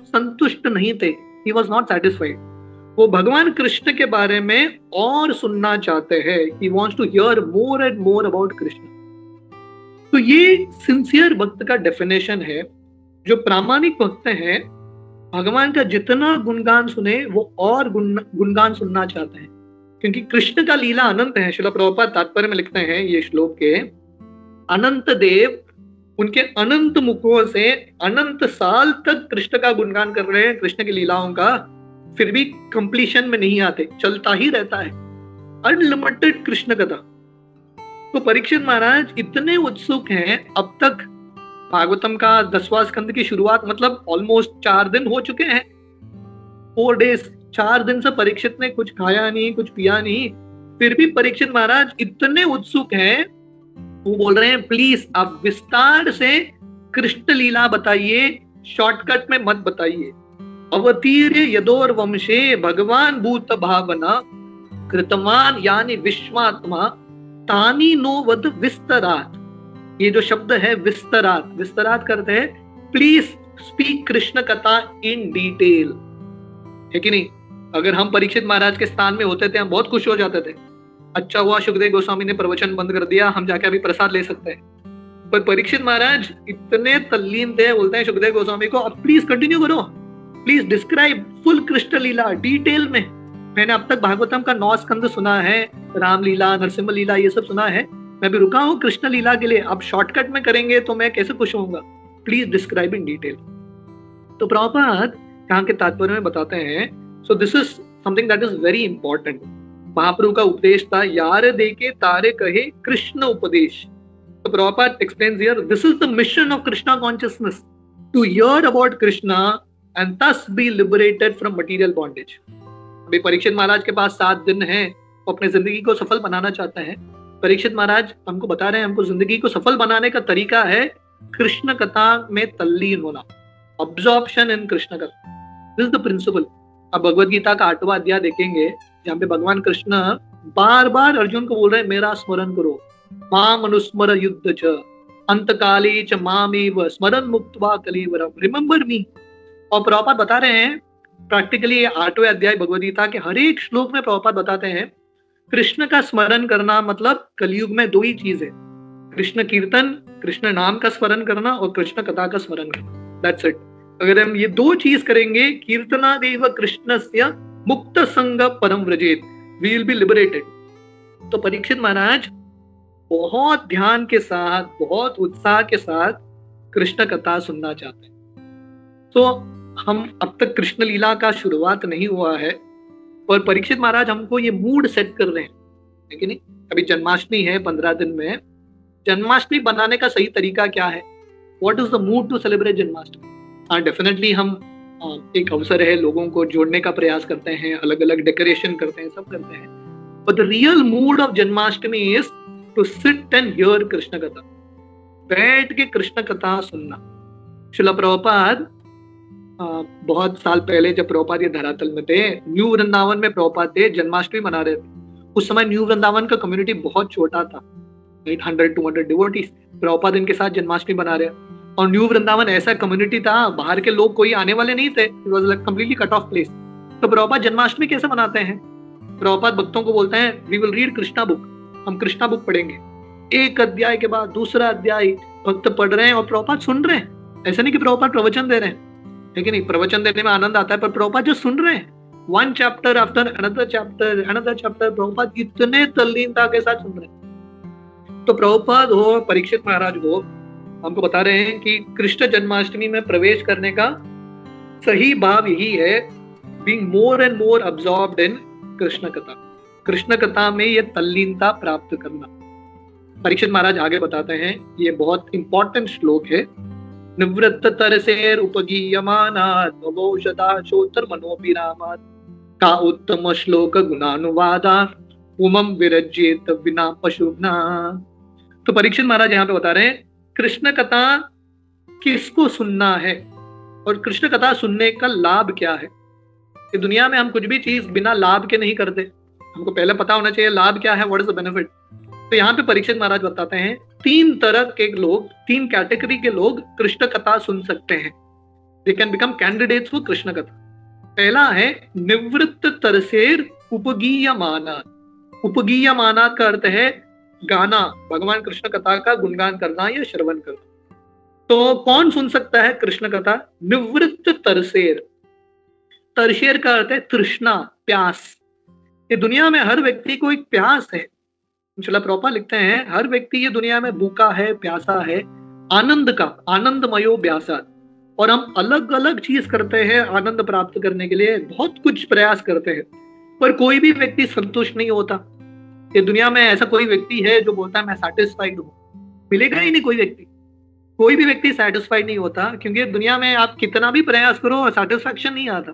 [SPEAKER 2] संतुष्ट नहीं थे, ही वॉज नॉट सेटिस्फाइड। वो भगवान कृष्ण के बारे में और सुनना चाहते हैं। He wants to hear more and more about Krishna. तो ये सिंसियर भक्त का डेफिनेशन है। जो प्रामाणिक भक्त हैं, भगवान का जितना गुणगान सुने वो और गुणगान सुनना चाहते हैं। क्योंकि कृष्ण का लीला अनंत है। श्रील प्रभुपाद तात्पर्य में लिखते हैं ये श्लोक के, अनंत देव उनके अनंत मुखों से अनंत साल तक कृष्ण का गुणगान कर रहे हैं, कृष्ण की लीलाओं का, फिर भी कंप्लीशन में नहीं आते, चलता ही रहता है, अनलिमिटेड कृष्ण कथा। तो परीक्षित महाराज इतने उत्सुक हैं, अब तक भागवतम का 10वां स्कंद की शुरुआत मतलब ऑलमोस्ट 4 दिन हो चुके हैं, 4 डेज, 4 दिन से परीक्षित ने कुछ खाया नहीं, कुछ पिया नहीं, फिर भी परीक्षित महाराज इतने उत्सुक हैं, वो बोल रहे हैं प्लीज आप विस्तार से कृष्ण लीला बताइए, शॉर्टकट में मत बताइए। अवतीर्य यदोर वंशे भगवान भूत भावना कृतमान यानी विश्वात्मा तानी नो वद विस्तरात। ये जो शब्द है विस्तरात, विस्तरात करते हैं प्लीज स्पीक कृष्ण कथा इन डिटेल, है कि नहीं? अगर हम परीक्षित महाराज के स्थान में होते थे हम बहुत खुश हो जाते थे, अच्छा हुआ सुखदेव गोस्वामी ने प्रवचन बंद कर दिया, हम जाके अभी प्रसाद ले सकते हैं। पर परीक्षित महाराज इतने तल्लीन थे, बोलते हैं सुखदेव गोस्वामी को अब प्लीज कंटिन्यू करो, please describe full Krishna Leela detail में। मैंने अब तक भागवतम का 9 स्कंद सुना है, राम लीला, नरसिम्हा लीला, ये सब सुना है, मैं भी रुका हूँ कृष्ण लीला के लिए, अब शॉर्टकट में करेंगे तो मैं कैसे खुश होऊंगा, प्लीज डिस्क्राइब इन डिटेल। तो प्रभुपाद यहाँ के तात्पर्य में बताते हैं, so this is something that is very important. Mahaprabhu का उपदेश था यार देके तारे कहे कृष्ण उपदेश। तो Prabhupada explains here, this is the mission of Krishna consciousness, to hear about Krishna and thus be liberated from material bondage। अभी परीक्षित महाराज के पास 7 दिन हैं, वो अपने जिंदगी को सफल बनाना चाहते हैं। परीक्षित महाराज हमको बता रहे हैं हमको जिंदगी को सफल बनाने का तरीका है कृष्ण कथा में तल्लीन होना, अब्जॉर्प्शन इन कृष्ण कथा, दिस इज द प्रिंसिपल। अब भगवद गीता का 8वां अध्याय देखेंगे जहाँ पे भगवान कृष्ण बार बार अर्जुन को बोल रहे हैं मेरा स्मरण करो, माम अनुस्मर युद्ध च अंतकाले च मामेव स्मरण मुक्त्वा कलेवरम, रिमेंबर मी। और प्रभुपाद बता रहे हैं प्रैक्टिकली 8वें अध्याय भगवद गीता के हर एक श्लोक में प्रभुपाद बताते हैं कृष्ण का स्मरण करना मतलब कलयुग में 2 ही चीज है, कृष्ण कीर्तन, कृष्ण नाम का स्मरण करना और कृष्ण कथा का स्मरण करना, दैट्स इट। अगर हम ये 2 चीज करेंगे, कीर्तनादेव कृष्णस्य मुक्त संग परम व्रजेत, वी विल बी लिबरेटेड। तो परीक्षित महाराज बहुत ध्यान के साथ, बहुत उत्साह के साथ कृष्ण कथा सुनना चाहते हैं। तो हम अब तक कृष्ण लीला का शुरुआत नहीं हुआ है और परीक्षित महाराज हमको ये मूड सेट कर रहे हैं, है कि नहीं? अभी जन्माष्टमी है 15 दिन में, जन्माष्टमी बनाने का सही तरीका क्या है? What is the mood to celebrate Janmashtami? हाँ, डेफिनेटली हम एक अवसर है, लोगों को जोड़ने का प्रयास करते हैं, अलग अलग डेकोरेशन करते हैं, सब करते हैं, but the real mood of Janmashtami is to sit and hear Krishna katha, बैठ के कृष्ण कथा सुनना। श्रील प्रभुपाद बहुत साल पहले जब प्रभुपाद ये धरातल में थे, न्यू वृंदावन में प्रभुपाद थे, जन्माष्टमी मना रहे थे। उस समय न्यू वृंदावन का कम्युनिटी बहुत छोटा था, 800-200 डिवोटीज, प्रभुपाद इनके साथ जन्माष्टमी बना रहे। और न्यू वृंदावन ऐसा कम्युनिटी था, बाहर के लोग कोई आने वाले नहीं थे, it was like completely cut off place. तो प्रभुपाद जन्माष्टमी कैसे मनाते हैं? प्रभुपाद भक्तों को बोलते हैं we will read Krishna book, हम कृष्णा बुक पढ़ेंगे, एक अध्याय के बाद दूसरा अध्याय भक्त पढ़ रहे हैं और प्रभुपाद सुन रहे हैं। ऐसा नहीं कि प्रभुपाद प्रवचन दे रहे हैं, लेकिन नहीं, प्रवचन देने में आनंद आता है, पर प्रभुपाद जो सुन रहे हैं, 1 chapter after another chapter, Prabhupada इतने तल्लीनता के साथ सुन रहे हैं। तो प्रभुपाद हो, परीक्षित महाराज हो, हमको बता रहे हैं कि कृष्ण जन्माष्टमी में प्रवेश करने का सही भाव यही है, being more and more absorbed in Krishna katha, Krishna कथा में ये तल्लीनता प्राप्त करना। परीक्षित महाराज आगे बताते हैं, ये बहुत इंपॉर्टेंट श्लोक है, निवृत्त तरसेर उपगीयमानात् नवौषधा शोतर मनोभिरामात् का उत्तम श्लोक गुणानुवादा उमम विरज्येत विना पशुघ्ना। तो परीक्षित महाराज यहाँ पे बता रहे हैं कृष्ण कथा किसको सुनना है और कृष्ण कथा सुनने का लाभ क्या है। कि दुनिया में हम कुछ भी चीज बिना लाभ के नहीं करते, हमको पहले पता होना चाहिए लाभ क्या है, व्हाट इज द बेनिफिट। तो यहाँ पे परीक्षित महाराज बताते हैं 3 तरह के लोग, 3 कैटेगरी के लोग कृष्ण कथा सुन सकते हैं, they can become candidates for Krishna कथा। पहला है निवृत्त तरसेर उपगीयमानात्। उपगीयमानात् का अर्थ है गाना, भगवान कृष्ण कथा का गुणगान करना या श्रवण करना। तो कौन सुन सकता है कृष्ण कथा? निवृत्त तरसेर। तरसेर का अर्थ है तृष्णा, प्यास। ये दुनिया में हर व्यक्ति को एक प्यास है। शिला प्रभुपाद लिखते हैं हर व्यक्ति ये दुनिया में भूखा है, प्यासा है आनंद का, आनंदमयो ब्यासा। और हम अलग अलग चीज करते हैं आनंद प्राप्त करने के लिए, बहुत कुछ प्रयास करते हैं, पर कोई भी व्यक्ति संतुष्ट नहीं होता। ये दुनिया में ऐसा कोई व्यक्ति है जो बोलता है मैं सैटिस्फाइड हूँ? मिलेगा ही नहीं कोई व्यक्ति। कोई भी व्यक्ति सेटिस्फाइड नहीं होता, क्योंकि दुनिया में आप कितना भी प्रयास करो सेटिस्फैक्शन नहीं आता।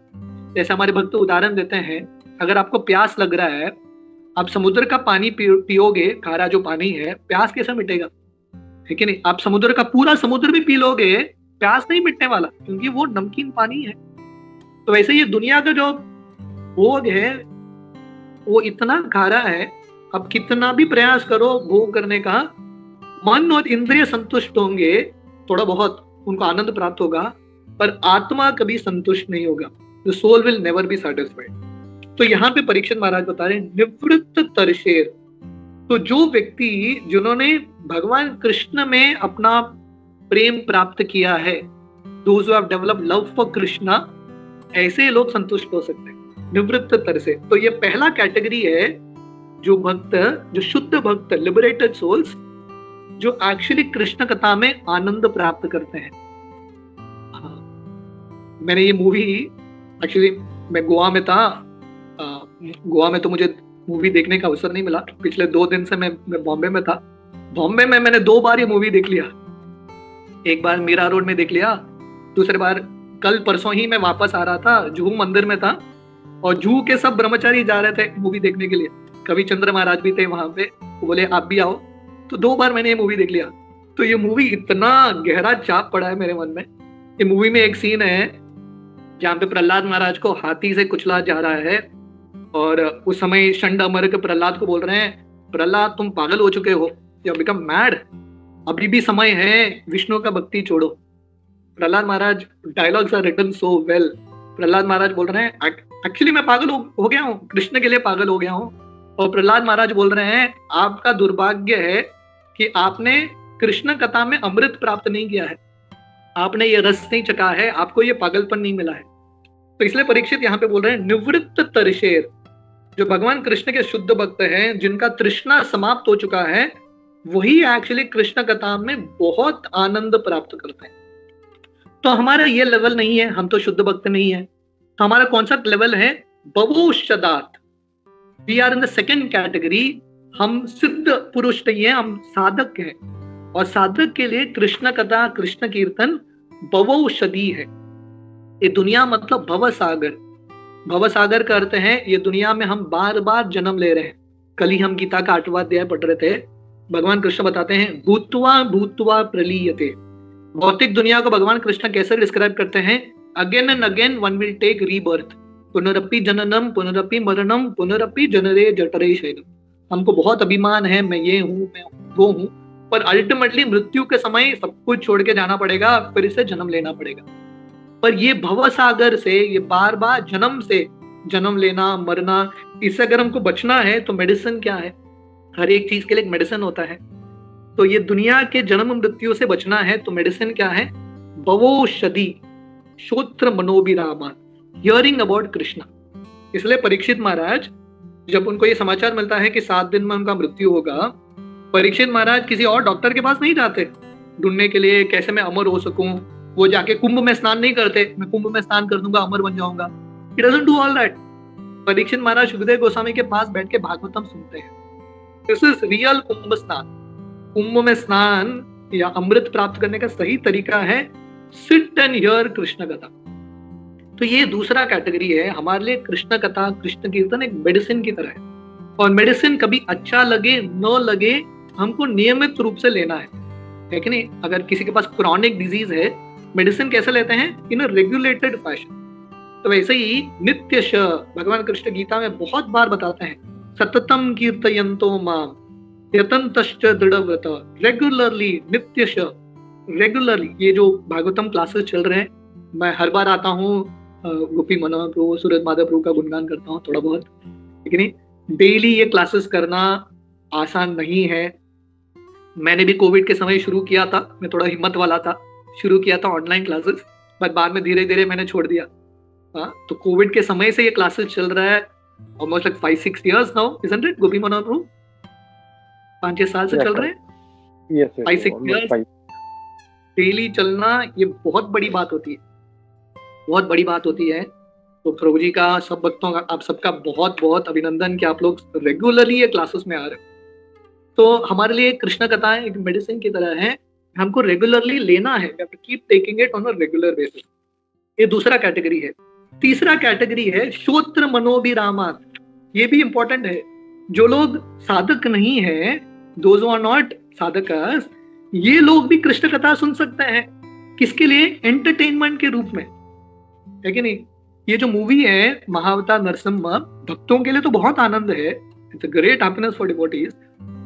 [SPEAKER 2] जैसे हमारे भक्त उदाहरण देते हैं, अगर आपको प्यास लग रहा है, आप समुद्र का पानी पियोगे, खारा जो पानी है, प्यास कैसे मिटेगा? है कि नहीं? आप समुद्र का पूरा समुद्र भी पी लोगे, प्यास नहीं मिटने वाला, क्योंकि वो नमकीन पानी है। तो वैसे ये दुनिया का जो भोग है वो इतना खारा है, अब कितना भी प्रयास करो भोग करने का, मन और इंद्रिय संतुष्ट होंगे, थोड़ा बहुत उनको आनंद प्राप्त होगा, पर आत्मा कभी संतुष्ट नहीं होगा। The soul will never be satisfied. तो यहाँ पे परीक्षित महाराज बता रहे हैं निवृत्त तरशेर। तो जो व्यक्ति जिन्होंने भगवान कृष्ण में अपना प्रेम प्राप्त किया है, those who have developed love for Krishna, ऐसे लोग संतुष्ट हो सकते हैं निवृत्त तर से। तो ये पहला कैटेगरी है जो भक्त, जो शुद्ध भक्त, लिबरेटेड सोल्स, जो एक्चुअली कृष्ण कथा में आनंद प्राप्त करते हैं। मैंने ये मूवी, एक्चुअली मैं गोवा में था, गोवा में तो मुझे मूवी देखने का अवसर नहीं मिला। पिछले 2 दिन से मैं बॉम्बे में था। बॉम्बे में मैंने 2 बार ये मूवी देख लिया। एक बार मीरा रोड में देख लिया, दूसरी बार कल परसों ही मैं वापस आ रहा था, जुहू मंदिर में था, और जुहू के सब ब्रह्मचारी जा रहे थे मूवी देखने के लिए। कवि चंद्र महाराज भी थे वहां पे, वो बोले आप भी आओ। तो 2 बार मैंने ये मूवी देख लिया। तो ये मूवी इतना गहरा छाप पड़ा है मेरे मन में। ये मूवी में एक सीन है जहाँ पे प्रहलाद महाराज को हाथी से कुचला जा रहा है, और उस समय षंड अमर प्रहलाद को बोल रहे हैं, प्रहलाद तुम पागल हो चुके हो, यू बिकम मैड, अभी भी समय है, विष्णु का भक्ति छोड़ो। Prahlad Maharaj, dialogues are written so well. Prahlad Maharaj बोल रहे हैं एक्चुअली मैं पागल हो गया हूँ, कृष्ण के लिए पागल हो गया हूँ। और प्रहलाद महाराज बोल रहे हैं आपका दुर्भाग्य है कि आपने कृष्ण कथा में अमृत प्राप्त नहीं किया है, आपने ये रस नहीं चखा है, आपको ये पागलपन नहीं मिला है। तो इसलिए परीक्षित यहाँ पे बोल रहे हैं निवृत्त तरशेर, जो भगवान कृष्ण के शुद्ध भक्त हैं, जिनका तृष्णा समाप्त हो चुका है, वही एक्चुअली कृष्ण कथा में बहुत आनंद प्राप्त करते हैं। तो हमारा ये लेवल नहीं है, हम तो शुद्ध भक्त नहीं है। तो हमारा कौन सा लेवल है? बवोशदात। We are in the second category. हम सिद्ध पुरुष नहीं है, हम साधक हैं, और साधक के लिए कृष्ण कथा, कृष्ण कीर्तन बवौषधि है। ये दुनिया मतलब भव सागर। भव सागर का अर्थ है ये दुनिया में हम बार बार जन्म ले रहे हैं। कल ही हम गीता का 8वां अध्याय पढ़ रहे थे। भगवान कृष्ण बताते हैं भूत्वा भूत्वा प्रलीयते। भौतिक दुनिया को भगवान कृष्ण कैसे डिस्क्राइब करते हैं? Again and again one will take rebirth, पुनरपि जननम पुनरपि मरणम पुनरपि जनरे जठरे शयनम। हमको बहुत अभिमान है, मैं ये हूँ, मैं वो हूँ, पर अल्टीमेटली मृत्यु के समय सब कुछ छोड़ के जाना पड़ेगा, फिर से जन्म लेना पड़ेगा। पर ये भव सागर से, ये बार बार जन्म से जन्म लेना, मरना, इससे अगर हमको बचना है तो मेडिसिन क्या है? हर एक चीज के लिए एक मेडिसिन होता है। तो ये दुनिया के जन्म मृत्यु से बचना है तो मेडिसिन क्या है? बवौषधि, श्रोत्र मनोभिरामा, हियरिंग अबाउट कृष्णा। इसलिए परीक्षित महाराज, जब उनको ये समाचार मिलता है कि 7 दिन में उनका मृत्यु होगा, परीक्षित महाराज किसी और डॉक्टर के पास नहीं जाते ढूंढने के लिए कैसे मैं अमर हो सकूं। वो जाके कुंभ में स्नान नहीं करते, मैं कुंभ में स्नान कर दूंगा, अमर बन जाऊंगा। He doesn't do all that. Parikshit महाराज सुखदेव गोस्वामी के पास बैठ के भागवतम सुनते हैं। दिस इज रियल कुंभ स्नान। कुंभ में स्नान या अमृत प्राप्त करने का सही तरीका है seat and hear Krishna katha. तो ये दूसरा कैटेगरी है। हमारे लिए कृष्ण कथा, कृष्ण कीर्तन एक मेडिसिन की तरह है, और मेडिसिन कभी अच्छा लगे न लगे, हमको नियमित रूप से लेना है कि नहीं? अगर किसी के पास क्रॉनिक डिजीज है, मेडिसिन कैसे लेते हैं? इन अ रेगुलेटेड फैशन। तो वैसे ही नित्य श, भगवान कृष्ण गीता में बहुत बार बताते हैं, सततम कीर्तयन्तो माम यतन्तश्च दृढ़व्रत। रेगुलरली, नित्य श, रेगुलरली। ये जो भागवतम क्लासेस चल रहे हैं, मैं हर बार आता हूँ, गोपी मनोहर प्रभु, सूरज माधव प्रभु का गुणगान करता हूँ थोड़ा बहुत, लेकिन डेली ये क्लासेस करना आसान नहीं है। मैंने भी कोविड के समय शुरू किया था, मैं थोड़ा हिम्मत वाला था, शुरू किया था ऑनलाइन क्लासेस, पर बाद में धीरे धीरे मैंने छोड़ दिया। तो कोविड के समय से ये क्लासेस चल रहा है, almost like 5-6 years now, isn't it, Gopi Manohar Prabhu? 5-6 साल से चल रहे हैं.
[SPEAKER 3] Yes,
[SPEAKER 2] 5-6 years डेली चलना, ये बहुत बड़ी बात होती है, बहुत बड़ी बात होती है. तो प्रभु जी का, सब भक्तों का, आप सबका बहुत बहुत अभिनंदन कि आप लोग रेगुलरली ये क्लासेस में आ रहे हो. तो हमारे लिए कृष्ण कथा एक मेडिसिन की तरह है, हमको रेगुलरली लेना है, keep taking it on a regular basis. ये दूसरा कैटेगरी है. तीसरा कैटेगरी है श्रोत्र मनोभिरामात. ये भी इंपॉर्टेंट है. जो लोग साधक नहीं है, दोज आर नॉट साधकस, ये लोग भी कृष्ण कथा सुन सकते हैं. किसके लिए? एंटरटेनमेंट के रूप में, है कि नहीं. ये जो मूवी है महाअवतार नरसिम्हा, भक्तों के लिए तो बहुत आनंद है, it's a great happiness for devotees,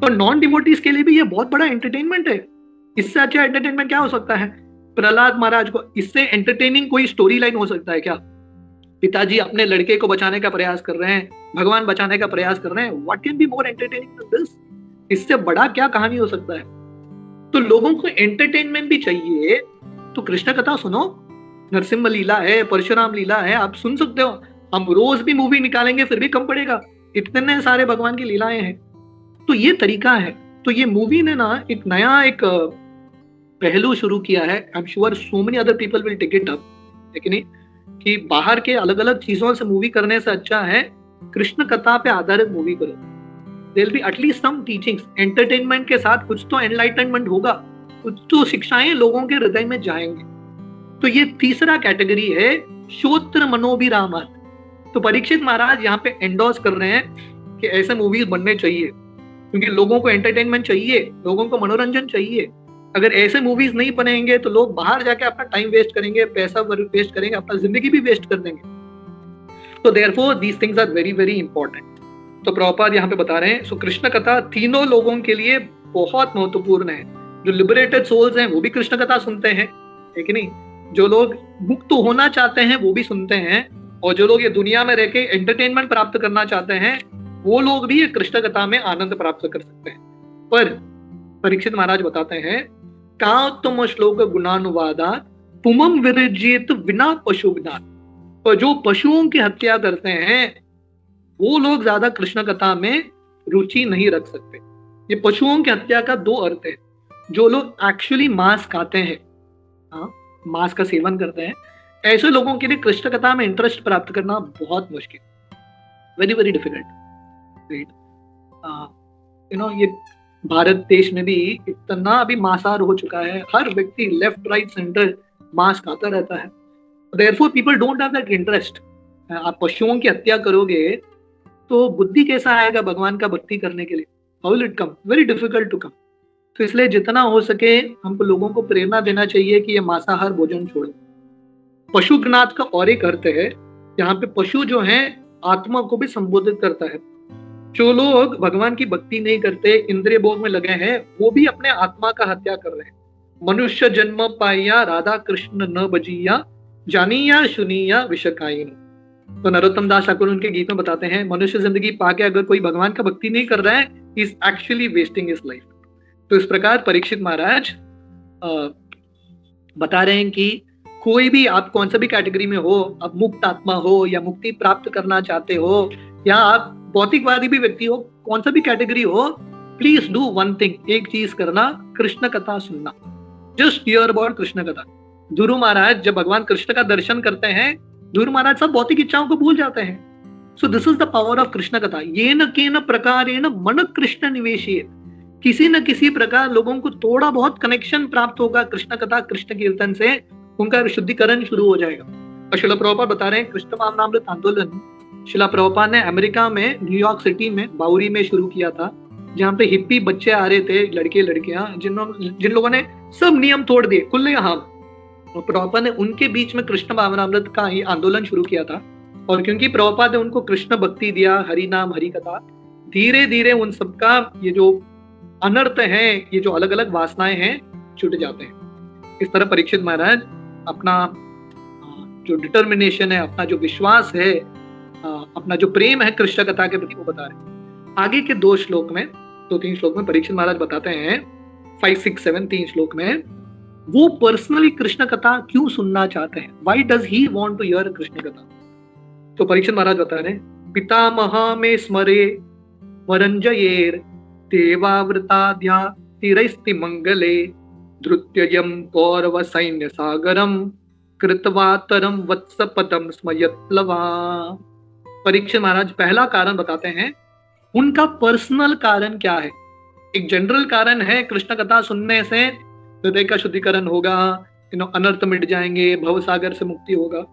[SPEAKER 2] और नॉन डिवोटीज के लिए भी ये बहुत बड़ा एंटरटेनमेंट है. इससे अच्छा एंटरटेनमेंट क्या हो सकता है? प्रहलाद महाराज को इससे एंटरटेनिंग कोई स्टोरी लाइन हो सकता है क्या? पिताजी अपने लड़के को बचाने का प्रयास कर रहे हैं, भगवान बचाने का प्रयास कर रहे हैं. What can be more entertaining than this? इससे बड़ा क्या कहानी हो सकता है? तो लोगों को एंटरटेनमेंट भी चाहिए, तो कृष्ण कथा सुनो. नरसिम्हा लीला है, परशुराम लीला है, आप सुन सकते हो. हम रोज भी मूवी निकालेंगे फिर भी कम पड़ेगा, इतने सारे भगवान की लीलाएं हैं. तो ये तरीका है. तो ये मूवी ने ना एक नया एक पहलू शुरू किया है. I am sure so many other people will take it up, लेकिन कि बाहर के अलग अलग चीजों से मूवी करने से अच्छा है कृष्ण कथा पे आधारित मूवी करो. There will be at least some teachings. Entertainment के साथ कुछ तो एनलाइटनमेंट होगा, कुछ तो शिक्षाएं लोगों के हृदय में जाएंगे. तो ये तीसरा कैटेगरी है श्रोत्र मनोभिरामात. तो परीक्षित महाराज यहाँ पे एंडोर्स कर रहे हैं कि ऐसे मूवीज बनने चाहिए, क्योंकि लोगों को एंटरटेनमेंट चाहिए, लोगों को मनोरंजन चाहिए. अगर ऐसे मूवीज नहीं बनेंगे तो लोग बाहर जाके अपना टाइम वेस्ट करेंगे, पैसा वेस्ट करेंगे, अपना जिंदगी भी वेस्ट कर देंगे. तो therefore these things are very very important. तो प्रभुपाद यहाँ पे बता रहे हैं, सो कृष्ण कथा तीनों लोगों के लिए बहुत महत्वपूर्ण है. जो लिबरेटेड सोल्स हैं वो भी कृष्ण कथा सुनते हैं, है कि नहीं. जो लोग मुक्त होना चाहते हैं वो भी सुनते हैं, और जो लोग ये दुनिया में रह के एंटरटेनमेंट प्राप्त करना चाहते हैं वो लोग भी ये कृष्ण कथा में आनंद प्राप्त कर सकते हैं. पर परीक्षित महाराज बताते हैं, कातम श्लोक गुणानुवादात पुमम विरजित विना पशुविनात. और जो पशुओं की हत्या करते हैं वो लोग ज्यादा कृष्ण कथा में रुचि नहीं रख सकते. ये पशुओं की हत्या का दो अर्थ है. जो लोग एक्चुअली मांस खाते हैं, हाँ, मांस का सेवन करते हैं, ऐसे लोगों के लिए कृष्ण कथा में इंटरेस्ट प्राप्त करना बहुत मुश्किल, वेरी वेरी डिफिकल्ट. ये भारत देश में भी इतना अभी मांसाहार हो चुका है, हर व्यक्ति लेफ्ट राइट सेंटर मांस खाता रहता है. Therefore people don't have that interest. आप पशुओं की हत्या करोगे तो बुद्धि कैसा आएगा भगवान का भक्ति करने के लिए? How will it come? Very difficult to come. तो इसलिए जितना हो सके हमको लोगों को प्रेरणा देना चाहिए कि ये मांसाहार भोजन छोड़ो. पशुघ्नात का और एक अर्थ है, यहाँ पे पशु जो है आत्मा को भी संबोधित करता है. जो लोग भगवान की भक्ति नहीं करते, इंद्रिय भोग में लगे हैं, वो भी अपने आत्मा का हत्या कर रहे हैं. मनुष्य जन्म पाइया राधा कृष्ण न बजिया, जानिया सुनिया विषकाइन. तो नरोत्तम दास ठाकुर उनके गीत में बताते हैं, मनुष्य जिंदगी पाके अगर कोई भगवान का भक्ति नहीं कर रहा है, is actually wasting his life. तो इस प्रकार परीक्षित महाराज बता रहे हैं कि कोई भी, आप कौन सा भी कैटेगरी में हो, आप मुक्त आत्मा हो या मुक्ति प्राप्त करना चाहते हो, या आप भौतिकवादी भी व्यक्ति हो, कौन सा भी कैटेगरी हो, प्लीज डू वन थिंग. एक चीज करना, कृष्ण कथा सुनना. जस्ट हियर अबाउट कृष्ण कथा. ध्रुव महाराज जब भगवान कृष्ण का दर्शन करते हैं, ध्रुव महाराज सब भौतिक इच्छाओं को भूल जाते हैं. So this is the power of Krishna कथा. ये न केन प्रकारेण मन कृष्ण निवेशित. किसी न किसी प्रकार लोगों को थोड़ा बहुत कनेक्शन प्राप्त होगा कृष्ण कथा, कृष्ण कीर्तन से, उनका शुद्धिकरण शुरू हो जाएगा. और शिला प्रभुपाद बता रहे हैं, कृष्ण भावनामृत आंदोलन शिला प्रभुपाद ने अमेरिका में न्यूयॉर्क सिटी में बाउरी में शुरू किया था, जहाँ पे हिप्पी बच्चे आ रहे थे, लड़के लड़कियां, जिन लोगों ने सब नियम तोड़ दिए खुलेआम. और प्रभुपाद ने उनके बीच में कृष्ण भावनामृत का ही आंदोलन शुरू किया था. और क्योंकि प्रभुपाद ने उनको कृष्ण भक्ति दिया, हरि नाम हरि कथा, धीरे धीरे उन सबका ये जो अनर्थ है, ये जो अलग अलग वासनाएं हैं, छूट जाते हैं. इस तरह परीक्षित महाराज अपना जो डिटर्मिनेशन है, अपना जो विश्वास है, अपना जो प्रेम है कृष्ण कथा के प्रति, वो बता रहे हैं. आगे के 2-3 श्लोक में परीक्षित महाराज बताते हैं, 5, 6, 7 3 श्लोक में, वो पर्सनली कृष्ण कथा क्यों सुनना चाहते हैं. Why does he want to hear Krishna katha. तो परीक्षित महाराज बता रहे हैं, पितामह में स्मरे वरंजयेर देवावृताद्या तिरैस्ति मंगले धृत्ययम कौरव सैन्य सागरम कृतवातरम वत्सपदम स्मयत्लवा। परीक्षित महाराज पहला कारण बताते हैं, उनका पर्सनल कारण क्या है। एक जनरल कारण है, कृष्ण कथा सुनने से हृदय का शुद्धिकरण होगा, अनर्थ मिट जाएंगे, भव सागर से मुक्ति होगा।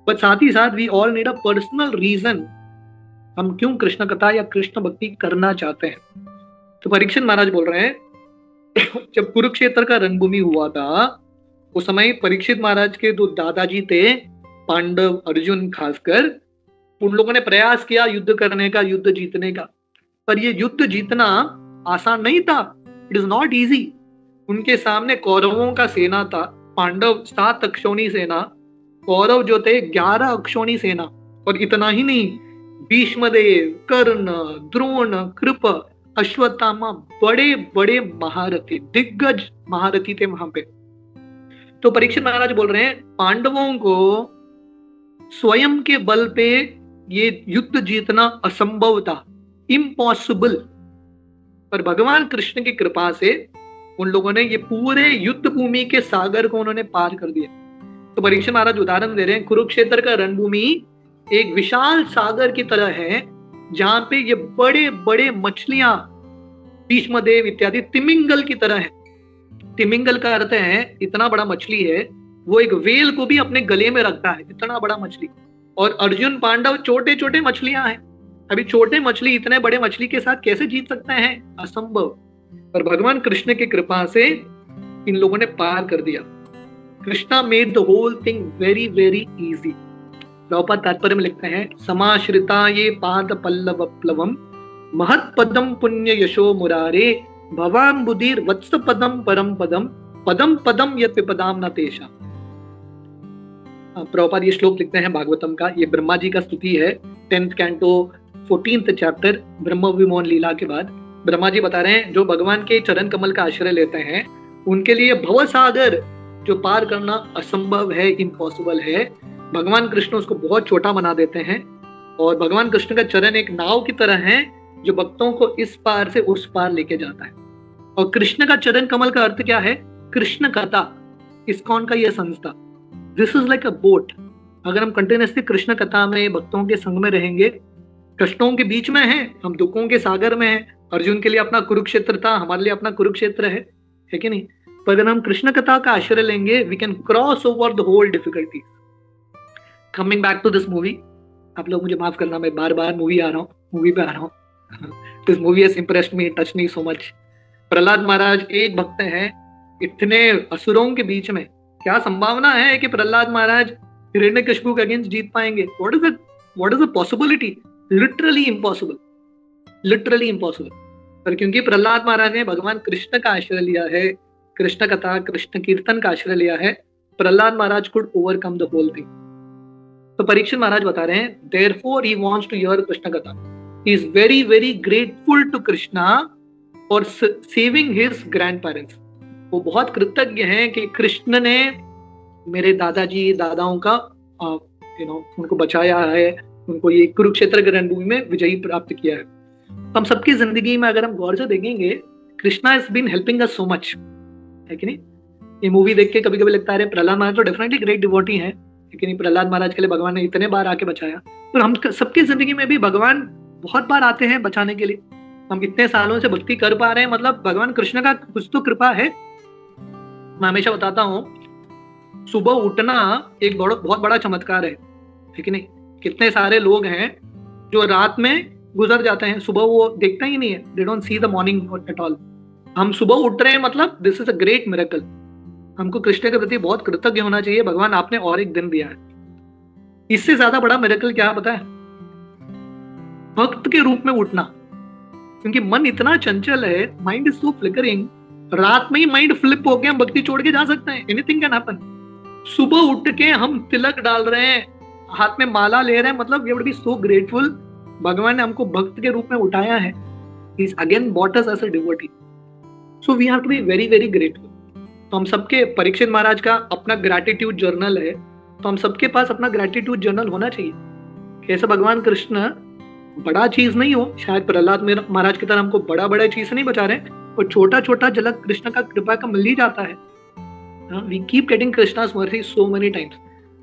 [SPEAKER 2] बट साथ ही साथ we all need a personal reason, हम क्यों कृष्ण कथा या कृष्ण भक्ति करना चाहते हैं। तो परीक्षित महाराज बोल रहे हैं, जब कुरुक्षेत्र का रणभूमि हुआ था उस समय परीक्षित महाराज के दो दादाजी थे, पांडव अर्जुन खासकर, उन लोगों ने प्रयास किया युद्ध करने का, युद्ध जीतने का, पर ये युद्ध जीतना आसान नहीं था। It is not easy. उनके सामने कौरवों का सेना था, पांडव 7 अक्षौणी सेना, कौरव जो थे 11 अक्षौणी सेना। और इतना ही नहीं, भीष्मदेव, कर्ण, द्रोण, कृप, अश्वत्थामा, बड़े बड़े महारथी, दिग्गज महारथी थे वहां पे। तो परीक्षित महाराज बोल रहे हैं, पांडवों को स्वयं के बल पे ये युद्ध जीतना असंभव था, इम्पॉसिबल। पर भगवान कृष्ण की कृपा से उन लोगों ने ये पूरे युद्ध भूमि के सागर को उन्होंने पार कर दिया। तो परीक्षित महाराज उदाहरण दे रहे हैं, कुरुक्षेत्र का रणभूमि एक विशाल सागर की तरह है, जहां पे ये बड़े बड़े मछलियां, भीष्मदेव इत्यादि तिमिंगल की तरह है। तिमिंगल का अर्थ है इतना बड़ा मछली है, वो एक वेल को भी अपने गले में रखता है, इतना बड़ा मछली। और अर्जुन पांडव छोटे छोटे मछलियां हैं। अभी छोटे मछली इतने बड़े मछली के साथ कैसे जीत सकते हैं, असंभव। पर भगवान कृष्ण की कृपा से इन लोगों ने पार कर दिया। Krishna made the whole thing very very easy. Prabhupada तात्पर्य में लिखते हैं, समाश्रिता ये पाद पल्लव प्लवम महत पदम पुण्य यशो मुरारे भवाम बुधिर वत्स पदम परम पदम पदम पदम यत विपदाम न तेषा। प्रभुपाद ये श्लोक लिखते हैं भागवतम का, ये ब्रह्मा जी का स्तुति है, 10th कैंटो 14th चैप्टर ब्रह्म विमोहन लीला के बाद ब्रह्मा जी बता रहे हैं, जो भगवान के चरण कमल का आश्रय लेते हैं उनके लिए भव सागर जो पार करना असंभव है, इम्पॉसिबल है। भगवान कृष्ण उसको बहुत छोटा बना देते हैं। और भगवान कृष्ण का चरण एक नाव की तरह है जो भक्तों को इस पार से उस पार लेके जाता है। और कृष्ण का चरण कमल का अर्थ क्या है, कृष्ण कथा, इस्कॉन का यह संस्था। This is like a boat. अगर हम कंटिन्यूसली कृष्ण कथा में भक्तों के संग में रहेंगे, कष्टों के बीच में हैं, हम दुखों के सागर में हैं। अर्जुन के लिए अपना कुरुक्षेत्र था, हमारे लिए अपना कुरुक्षेत्र है कि नहीं। पर अगर हम कृष्ण कथा का आश्रय लेंगे, we can cross over the whole difficulty. Coming back to this movie, आप लोग मुझे माफ करना, मैं बार बार मूवी पे आ रहा हूँ। This movie has impressed me, touch me so much. Prahlad Maharaj एक भक्त हैं, इतने असुरों के बीच में क्या संभावना है कि प्रहलाद महाराज हिरण्यकशिपु के अगेंस्ट जीत पाएंगे? What is the possibility? Literally impossible, literally impossible. पर क्योंकि प्रहलाद महाराज ने भगवान कृष्ण का आश्रय लिया है, कृष्ण कथा कृष्ण कीर्तन का आश्रय लिया है, Prahlad Maharaj could overcome the whole thing. तो परीक्षित महाराज बता रहे हैं, therefore he wants to hear Krishna katha. He is very very grateful to Krishna for saving his grandparents. वो बहुत कृतज्ञ हैं कि कृष्ण ने मेरे दादाजी दादाओं का उनको बचाया है, उनको ये कुरुक्षेत्र के रणभूमि में विजयी प्राप्त किया है। तो हम सबकी जिंदगी में अगर हम गौर से देखेंगे, Krishna has been helping us so much, है कि नहीं। ये मूवी देख के कभी कभी लगता है प्रहलाद महाराज तो डेफिनेटली ग्रेट डिवोटी है, लेकिन नहीं, प्रहलाद महाराज के लिए भगवान ने इतने बार आके बचाया। तो हम सबकी जिंदगी में भी भगवान बहुत बार आते हैं बचाने के लिए। हम इतने सालों से भक्ति कर पा रहे हैं, मतलब भगवान कृष्ण का कुछ तो कृपा है। मैं हमेशा बताता हूँ, सुबह उठना एक बहुत बड़ा चमत्कार है कि नहीं। कितने सारे लोग हैं जो रात में गुजर जाते हैं, सुबह वो देखते ही नहीं है, they don't see the morning at all. हम सुबह उठ रहे हैं, मतलब this is a great miracle. हमको कृष्ण के प्रति बहुत कृतज्ञ होना चाहिए, भगवान आपने और एक दिन दिया है। इससे ज्यादा बड़ा मिरेकल क्या पता है? भक्त के रूप में उठना। क्योंकि मन इतना चंचल है, माइंड इज सो फ्लिकरिंग, रात में ही माइंड फ्लिप होके हम भक्ति छोड़ के जा सकते हैं, एनीथिंग कैन हैपन। सुबह उठ के हम तिलक डाल रहे हैं, हाथ में माला ले रहे हैं, मतलब we would be so grateful. भगवान ने हमको भक्त के रूप में उठाया है, he is again bought us as a devotee, so we have to be very very grateful. तो हम सबके, परीक्षित महाराज का अपना ग्रैटिट्यूड जर्नल है, तो हम सबके पास अपना ग्रैटिट्यूड जर्नल होना चाहिए। कैसे भगवान कृष्ण बड़ा चीज नहीं हो, शायद प्रहलाद महाराज की तरह हमको बड़ा बड़ा चीज नहीं बचा रहे, और छोटा छोटा झलक कृष्ण का कृपा का मिल ही जाता है। We keep getting Krishna's mercy so many times,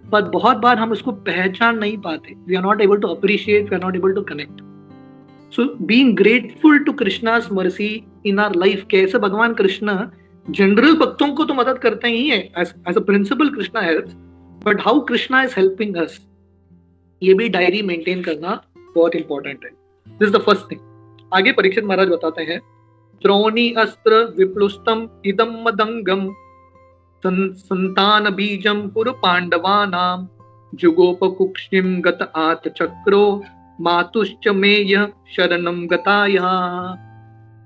[SPEAKER 2] पर बहुत बार हम उसको पहचान नहीं पाते। We are not able to appreciate, we are not able to connect. So being grateful to Krishna's mercy in our life. कैसे भगवान कृष्ण जनरल भक्तों को तो मदद करते ही है, as a principle Krishna helps, but how Krishna is helping us, ये भी डायरी मेंटेन करना बहुत इंपॉर्टेंट है। This is the first thing. आगे परीक्षित महाराज बताते हैं, द्रोणी अस्त्र विप्लुष्टम इदम मदंगम संतान बीजम पुर पांडवानाम जुगोपकुक्षिम गत आत चक्रो मातुश्च मे यह शरणम गताया।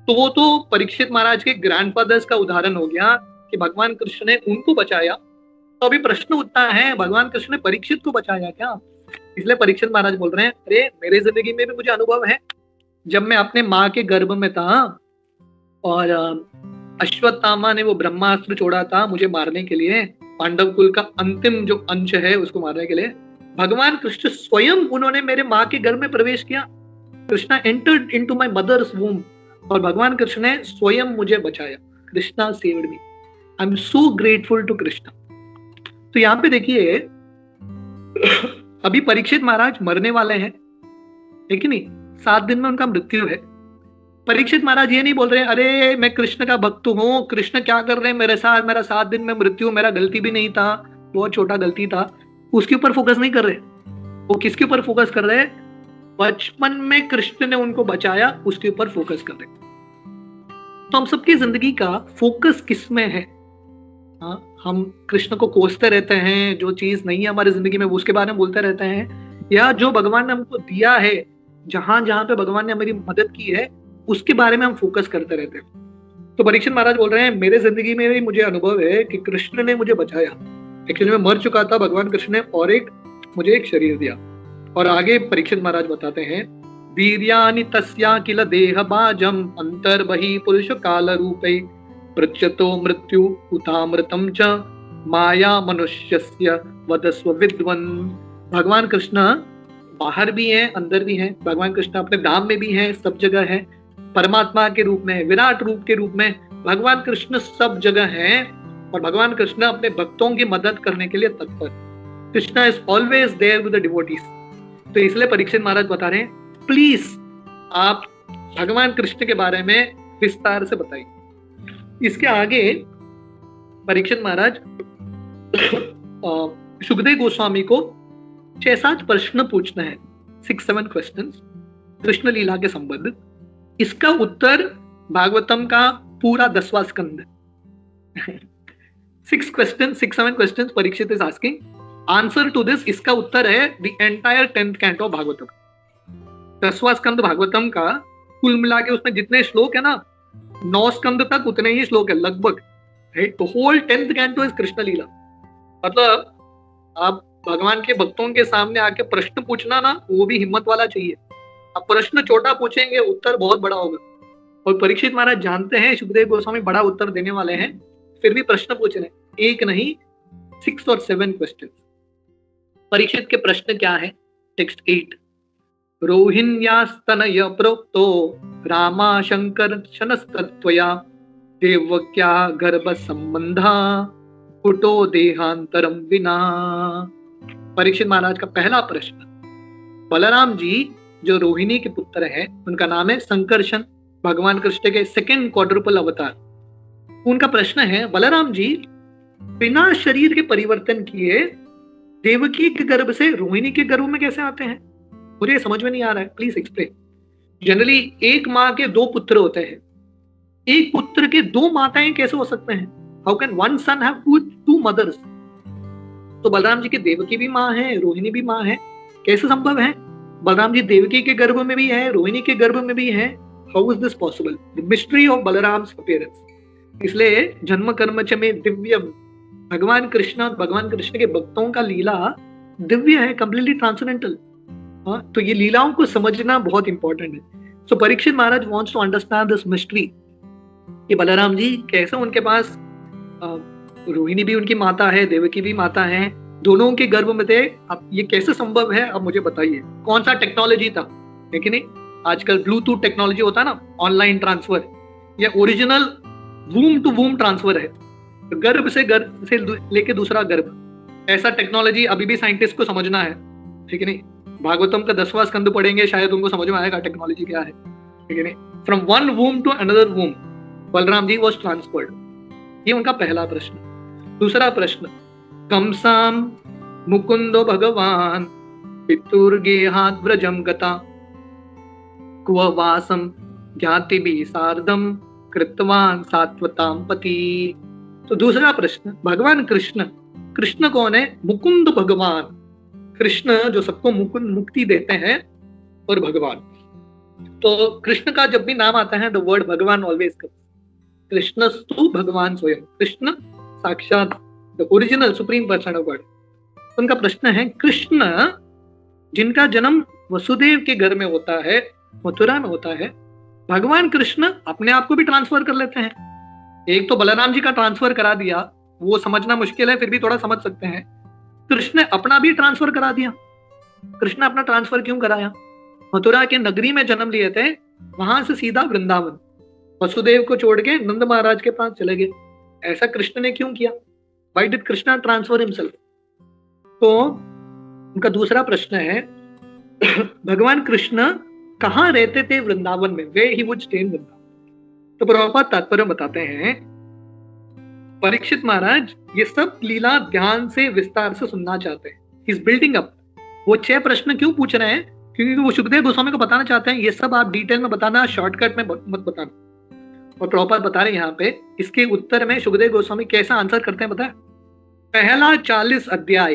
[SPEAKER 2] तो वो तो परीक्षित महाराज के ग्रैंडफादर्स का उदाहरण हो गया कि भगवान कृष्ण ने उनको बचाया। तो अभी प्रश्न उठता है, भगवान कृष्ण ने परीक्षित को बचाया क्या? इसलिए परीक्षित महाराज बोल रहे हैं, अरे मेरे जिंदगी में भी मुझे अनुभव है। जब मैं अपने माँ के गर्भ में था और अश्वत्थामा ने वो ब्रह्मास्त्र छोड़ा था मुझे मारने के लिए, पांडव कुल का अंतिम जो अंश है उसको मारने के लिए, भगवान कृष्ण स्वयं उन्होंने मेरे माँ के गर्भ में प्रवेश किया। Krishna entered into my mother's womb, और भगवान कृष्ण ने स्वयं मुझे बचाया। Krishna saved me. I am so grateful to Krishna. तो यहाँ पे देखिए, अभी परीक्षित महाराज मरने वाले हैं, है कि नहीं? 7 दिन में उनका मृत्यु है। परीक्षित महाराज ये नहीं बोल रहे अरे मैं कृष्ण का भक्त हूँ, कृष्ण क्या कर रहे हैं मेरे साथ, मेरा 7 दिन में मृत्यु, मेरा गलती भी नहीं था, बहुत छोटा गलती था, उसके ऊपर फोकस नहीं कर रहे। वो किसके ऊपर फोकस कर रहे हैं? बचपन में कृष्ण ने उनको बचाया, उसके ऊपर फोकस कर रहे। तो हम सबकी जिंदगी का फोकस किस में है? हम कृष्ण को कोसते रहते हैं, जो चीज नहीं है हमारी जिंदगी में उसके बारे में बोलते रहते हैं, या जो भगवान ने हमको दिया है, जहां जहां पे भगवान ने हमारी मदद की है, उसके बारे में हम फोकस करते रहते हैं। तो परीक्षित महाराज बोल रहे हैं, मेरे जिंदगी में भी मुझे अनुभव है कि कृष्ण ने मुझे बचाया। एक्चुअली मैं मर चुका था, भगवान कृष्ण ने और मुझे एक शरीर दिया। और आगे परीक्षित महाराज बताते हैं, वीर्यानि तस्या किल देह बाजम अंतर्बहि पुरुष काल रूपे पृच्छतो मृत्यु उतामृतम च माया मनुष्यस्य वदस्व विद्वन। भगवान कृष्ण बाहर भी है, अंदर भी है। भगवान कृष्ण अपने धाम में भी है, सब जगह है। परमात्मा के रूप में, विराट रूप के रूप में भगवान कृष्ण सब जगह है, और भगवान कृष्ण अपने भक्तों की मदद करने के लिए तत्पर। Krishna is always there with the devotees. तो इसलिए परीक्षित महाराज बता रहे हैं, प्लीज आप भगवान कृष्ण के बारे में विस्तार से बताइए। इसके आगे परीक्षित महाराज सुखदेव गोस्वामी को 6-7 प्रश्न पूछना है, 6-7 क्वेश्चंस कृष्ण लीला के संबंध। इसका उत्तर भागवतम का पूरा 10वां स्कंद। 6-7 questions Parikshit is asking, answer to this, इसका उत्तर है the entire 10th canto Bhagavatam. 10वां स्कंद भागवतम का कुल मिला के उसमें जितने श्लोक है ना, 9 स्कंद तक उतने ही श्लोक है लगभग। तो whole 10th canto is Krishna leela. मतलब आप भगवान के भक्तों के सामने आके प्रश्न पूछना ना, वो भी हिम्मत वाला चाहिए। आप प्रश्न छोटा पूछेंगे, उत्तर बहुत बड़ा होगा। और परीक्षित महाराज जानते हैं सुखदेव गोस्वामी बड़ा उत्तर देने वाले हैं, फिर भी प्रश्न पूछ रहे हैं, एक नहीं 6 और 7 क्वेश्चन। परीक्षित के प्रश्न क्या है? टेक्स्ट 8, रोहिण्यास्तनय प्रोक्तो रामा शंकर शनस्तत्वया देवक्या गर्भ संबंधा कुटो देहांतरम विना। परीक्षित महाराज का पहला प्रश्न, बलराम जी जो रोहिणी के पुत्र हैं, उनका नाम है संकर्षण, भगवान कृष्ण के 2nd क्वाड्रुपल अवतार। उनका प्रश्न है, बलराम जी बिना शरीर के परिवर्तन किए देवकी के गर्भ से रोहिणी के गर्भ में कैसे आते हैं? मुझे समझ में नहीं आ रहा है, प्लीज एक्सप्लेन। जनरली एक माँ के 2 पुत्र होते हैं, एक पुत्र के 2 माताएं कैसे हो सकते हैं? How can one son have two mothers? तो बलराम जी के देवकी भी माँ है, रोहिणी भी माँ है, कैसे संभव है? बलराम जी देवकी के गर्भ में भी है, रोहिणी के गर्भ में भी है। How is this possible? The mystery of Balaram's appearance. इसलिए जन्म कर्म च में दिव्य, भगवान कृष्ण और भगवान कृष्ण के भक्तों का लीला दिव्य है, कंप्लीटली ट्रांसेंडेंटल। तो ये लीलाओं को समझना बहुत इंपॉर्टेंट है। So Parikshit Maharaj wants to understand this mystery कि बलराम जी कैसे उनके पास रोहिणी भी उनकी माता है, देवकी भी माता है, दोनों के गर्भ में थे। अब ये कैसे संभव है? अब मुझे बताइए, कौन सा टेक्नोलॉजी था? है कि नहीं? आजकल ब्लूटूथ टेक्नोलॉजी होता है ना, ऑनलाइन ट्रांसफर, या ओरिजिनल वूम टू वूम ट्रांसफर है, गर्भ से लेके दूसरा गर्भ। ऐसा टेक्नोलॉजी अभी भी साइंटिस्ट को समझना है, ठीक है नहीं? भागवतम का 10वां स्कंद पढ़ेंगे, शायद उनको समझ में आएगा टेक्नोलॉजी क्या है, ठीक है नहीं? From one womb to another womb Balaram ji was transferred. ये उनका पहला प्रश्न। दूसरा प्रश्न, कंसाम मुकुंदो भगवान पितुर्गेहात् व्रजम गता क्व वासम ज्ञातिभिः सार्धम कृतवान सात्वताम पति। तो दूसरा प्रश्न, भगवान कृष्ण, कृष्ण कौन है? मुकुंद भगवान, कृष्ण जो सबको मुकुंद मुक्ति देते हैं, और भगवान। तो कृष्ण का जब भी नाम आता है, द वर्ड भगवान ऑलवेज कम्स। कृष्णस्तु भगवान स्वयं, कृष्ण साक्षात the original supreme person of God. उनका प्रश्न है, कृष्ण जिनका जन्म वसुदेव के घर में होता है, मथुरा में होता है, भगवान कृष्ण अपने आप को भी ट्रांसफर कर लेते हैं। एक तो बलराम जी का ट्रांसफर करा दिया, वो समझना मुश्किल है, फिर भी थोड़ा समझ सकते हैं। कृष्ण ने अपना भी ट्रांसफर करा दिया। कृष्ण ने अपना ट्रांसफर क्यों कराया? मथुरा के नगरी में जन्म लिए थे, वहां से सीधा वृंदावन, वसुदेव को छोड़ के नंद महाराज के पास चले गए। ऐसा कृष्ण ने क्यों किया? Why did Krishna transfer himself? तो उनका दूसरा प्रश्न है, भगवान कृष्ण कहाँ रहते थे वृंदावन में? Where he would stay in Vrindavan? तो प्रभुपाद तात्पर्य बताते हैं, परीक्षित महाराज ये सब लीला ध्यान से विस्तार से सुनना चाहते हैं। He is building up। वो 6 प्रश्न क्यों पूछ रहे हैं? क्योंकि वो सुखदेव गोस्वामी को बताना चाहते हैं, ये सब आप डिटेल में बताना, शॉर्टकट में मत बताना। और प्रभुपाद बता रहे हैं यहाँ पे, इसके उत्तर में सुखदेव गोस्वामी कैसा आंसर करते हैं बताए? पहला 40 अध्याय,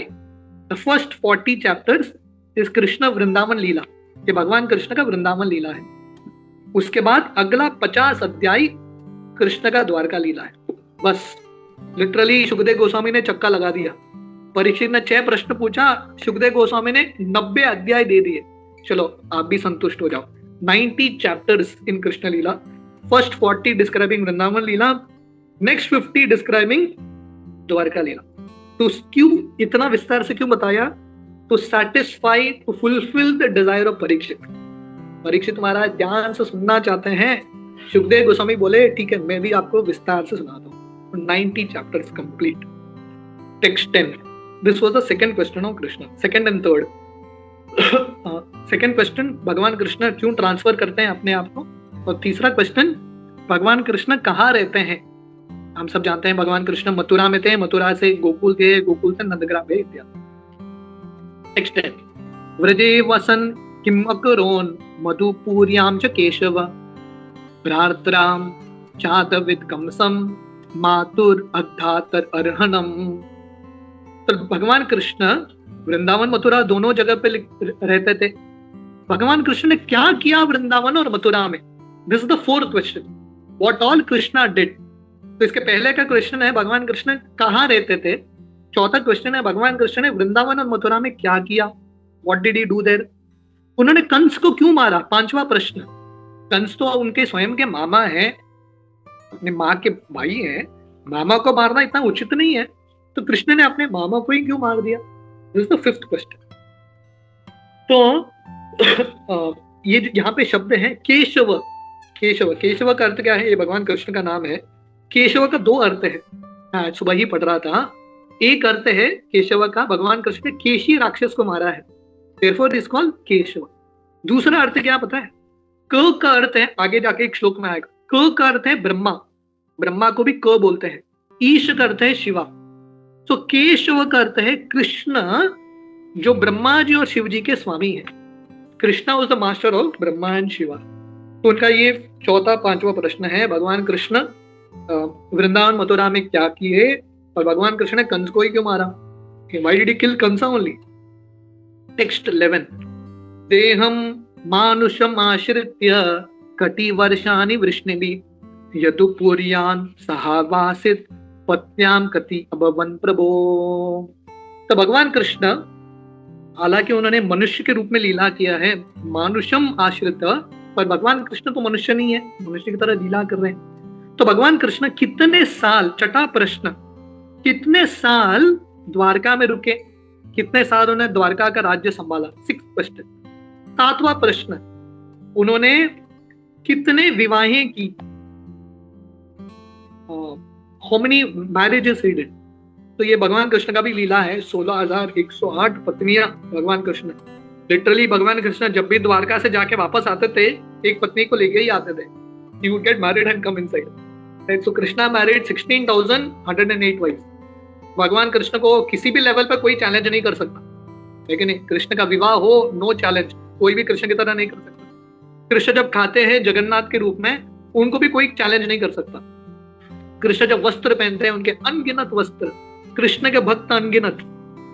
[SPEAKER 2] द फर्स्ट 40 चैप्टर्स इस कृष्ण वृंदावन लीला, ये भगवान कृष्ण का वृंदावन लीला है। उसके बाद अगला 50 अध्याय कृष्ण का द्वारका लीला है। बस लिटरली सुखदेव गोस्वामी ने चक्का लगा दिया। परीक्षित ने 6 प्रश्न पूछा, सुखदेव गोस्वामी ने 90 अध्याय दे दिए। चलो आप भी संतुष्ट हो जाओ। 90 chapters in Krishna leela, first 40 describing Vrindavan leela, next 50 describing Dwarka leela. तो क्यों इतना विस्तार से क्यों बताया? To satisfy, to fulfil the desire of Parikshit. Parikshit Maharaj ध्यान से सुनना चाहते हैं। सुखदेव गोस्वामी बोले, ठीक है मैं भी आपको विस्तार से सुनाता हूँ। 90 chapters complete. Text 10. This was the second question of Krishna. Second and third. Second question, भगवान कृष्ण क्यों ट्रांसफर करते हैं अपने आप को? और तीसरा क्वेश्चन, भगवान कृष्ण कहाँ रहते हैं? हम सब जानते हैं भगवान कृष्ण मथुरा में थे, मथुरा से गोकुल गए, गोकुल से नंदग्राम गए इत्यादि। Text 10. व्रजे वसन किम अकरोन मधुपुर्याम च केशव भ्रातराम चातविद कंसम मातुर अद्धातर अर्हणम। तो भगवान कृष्ण वृंदावन मथुरा दोनों जगह पे रहते थे। भगवान कृष्ण ने क्या किया वृंदावन और मथुरा में? This is the fourth question, what all Krishna did. तो इसके पहले का क्वेश्चन है भगवान कृष्ण कहाँ रहते थे। चौथा क्वेश्चन है भगवान कृष्ण ने वृंदावन और मथुरा में क्या किया, what did he do their. उन्होंने कंस को क्यों मारा? 5वां प्रश्न। कंस तो उनके स्वयं के मामा है, अपने माँ के भाई हैं, मामा को मारना इतना उचित नहीं है, तो कृष्ण ने अपने मामा को ही क्यों मार दिया? This is the 5th question. तो ये यहाँ पे शब्द है केशव। केशव, केशव का अर्थ क्या है? ये भगवान कृष्ण का नाम है। केशव का 2 अर्थ है, हाँ सुबह ही पढ़ रहा था। एक अर्थ है केशव का, भगवान कृष्ण ने केशी राक्षस को मारा है, therefore it is called Keshav. दूसरा अर्थ क्या पता है? क का अर्थ है, आगे जाके एक श्लोक में आएगा, क का अर्थ है ब्रह्मा, ब्रह्मा को भी क बोलते हैं। ईश का अर्थ है शिवा। तो केशव का अर्थ है कृष्ण, जो ब्रह्मा जी और शिव जी के स्वामी हैं। Krishna was the master of Brahma and Shiva. तो उनका ये चौथा 5वां प्रश्न है, भगवान कृष्ण वृंदावन मथुरा में क्या किए, और भगवान कृष्ण ने कंस को ही क्यों मारा? Why did he kill Kansa only? Text 11. देहम मानुषम आश्रित्य कटिवर्षाणि वृष्णिभिः यदुपुर्यान् सहावासित पत्याम कति अभवन् प्रभो। तो भगवान कृष्ण हालांकि उन्होंने मनुष्य के रूप में लीला किया है, मानुषम आश्रित, पर भगवान कृष्ण तो मनुष्य नहीं है, मनुष्य की तरह लीला कर रहे हैं। तो भगवान कृष्ण कितने साल, छठा प्रश्न, कितने साल द्वारका में रुके, कितने साल उन्होंने द्वारका का राज्य संभाला? 6th question. 7वां प्रश्न, उन्होंने कितने विवाहें की, how many marriages he did. तो ये भगवान कृष्ण का भी लीला है। 16,108 पत्नियां भगवान कृष्ण, लिटरली भगवान कृष्ण जब भी द्वारका से जाके वापस आते थे एक पत्नी को लेके ही आते थे। He would get married and come inside. Right? So Krishna married 16,108 wives. भगवान कृष्ण को किसी भी लेवल पर कोई चैलेंज नहीं कर सकता, लेकिन कृष्ण का विवाह हो, नो चैलेंज, कोई भी कृष्ण की तरह नहीं कर सकता। कृष्ण जब खाते हैं जगन्नाथ के रूप में, उनको भी कोई चैलेंज नहीं कर सकता। कृष्ण जब वस्त्र पहनते हैं, उनके अनगिनत वस्त्र, कृष्ण के भक्त अनगिनत।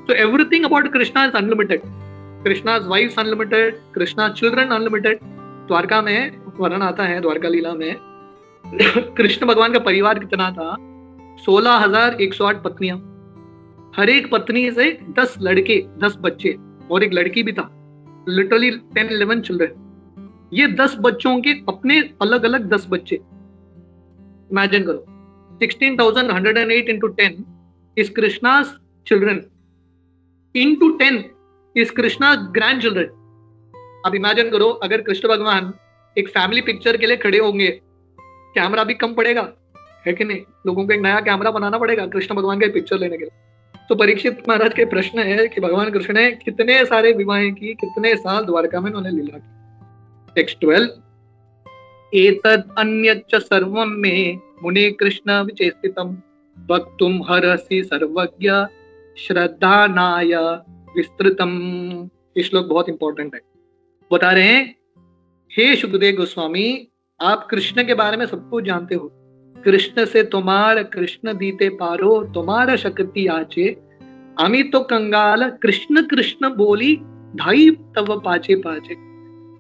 [SPEAKER 2] So everything about Krishna is unlimited. Krishna's wives unlimited, Krishna's children unlimited. Dwarka में वर्णन आता है, द्वारका लीला में कृष्ण भगवान का परिवार कितना था, 16,108 पत्नियां, हर एक पत्नी से 10 लड़के 10 बच्चे और एक लड़की भी था, लिटरली 10-11 चिल्ड्रन। ये 10 बच्चों के अपने अलग अलग 10 बच्चे। इमेजिन करो, 16,108 into 10 is Krishna's children, into 10 is Krishna's grandchildren। अब इमेजिन करो, अगर कृष्ण भगवान एक फैमिली पिक्चर के लिए खड़े होंगे, कैमरा भी कम पड़ेगा, है कि नहीं? लोगों को एक नया कैमरा बनाना पड़ेगा कृष्ण भगवान का पिक्चर लेने के लिए। तो परीक्षित महाराज के प्रश्न है कि भगवान कृष्ण ने कितने सारे विवाहें की, कितने साल द्वारका में उन्होंने लीला की। टेक्स्ट 12, एतद् अन्यच्च सर्वं मे मुने कृष्ण विचेष्टितम् वक्तुम हरसि सर्वज्ञ श्रद्धानाय विस्तृतम। ये श्लोक बहुत इंपॉर्टेंट है। बता रहे हैं, हे शुकदेव गोस्वामी, आप कृष्ण के बारे में सब कुछ जानते हो। कृष्ण से तुम्हार कृष्ण दीते पारो, तुम्हारा शक्ति आचे, अमी तो कंगाल कृष्ण कृष्ण बोली धाई तव पाचे पाचे।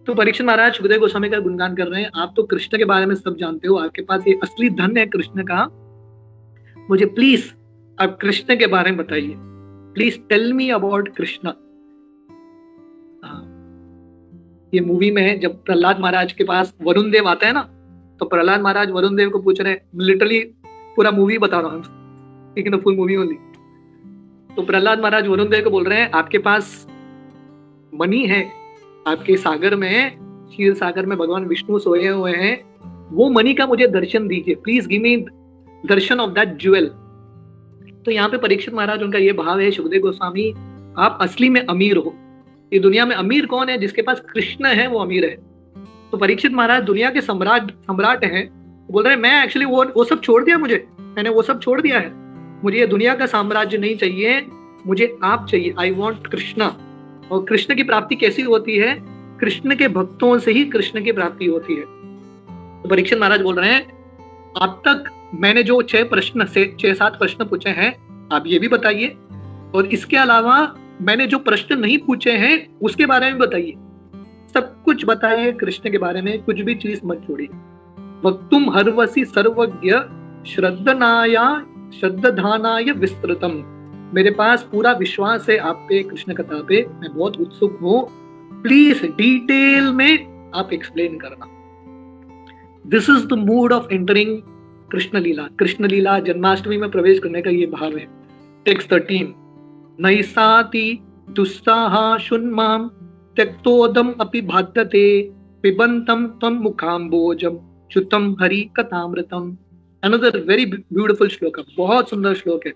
[SPEAKER 2] तो परीक्षित महाराज शुकदेव गोस्वामी का गुणगान कर रहे हैं, आप तो कृष्ण के बारे में सब जानते हो, आपके पास ये असली धन है कृष्ण का, मुझे प्लीज आप कृष्ण के बारे में बताइए, please tell me about Krishna. ये मूवी में जब प्रहलाद महाराज के पास वरुण देव आता है ना, तो प्रहलाद महाराज वरुण देव को पूछ रहे हैं, लिटरली पूरा मूवी बता रहा हूँ, लेकिन फुल मूवी ओनली। तो प्रहलाद महाराज वरुण देव को बोल रहे हैं, आपके पास मणि है, आपके सागर में, क्षीर सागर में भगवान विष्णु सोए हुए हैं, वो मणि का मुझे दर्शन दीजिए, please give me Darshan of that jewel. तो यहाँ पे परीक्षित महाराज, उनका ये भाव है, शुकदेव गोस्वामी आप असली में अमीर हो। ये दुनिया में अमीर कौन है? जिसके पास कृष्ण है वो अमीर है। तो परीक्षित महाराज दुनिया के सम्राट हैं, बोल रहे हैं मैं एक्चुअली वो सब छोड़ दिया, मैंने वो सब छोड़ दिया है, मुझे ये दुनिया का साम्राज्य नहीं चाहिए, मुझे आप चाहिए, आई वॉन्ट कृष्णा। और कृष्ण की प्राप्ति कैसी होती है? कृष्ण के भक्तों से ही कृष्ण की प्राप्ति होती है। तो परीक्षित महाराज बोल रहे हैं, अब तक मैंने जो 6-7 प्रश्न पूछे हैं, आप ये भी बताइए, और इसके अलावा मैंने जो प्रश्न नहीं पूछे हैं उसके बारे में बताइए, सब कुछ बताइए कृष्ण के बारे में, कुछ भी चीज मत छोड़िए। वक्तुम हर्वसि सर्वज्ञ श्रद्धानाय विस्तृतम। मेरे पास पूरा विश्वास है आप पे, कृष्ण कथा पे, मैं बहुत उत्सुक हूँ, प्लीज डिटेल में आप एक्सप्लेन करना। This is the mood of entering Krishna leela. Krishna leela Janmashtami में प्रवेश करने का ये भाव है। टेक्स्ट 13, नैसाति दुस्साहा शुन्माम त्यक्तोदम अपि भाद्यते पिबंतम तम मुखाम्बोजम चुतम हरि कथामृतम। अनदर वेरी ब्यूटीफुल श्लोक है, बहुत सुंदर श्लोक है।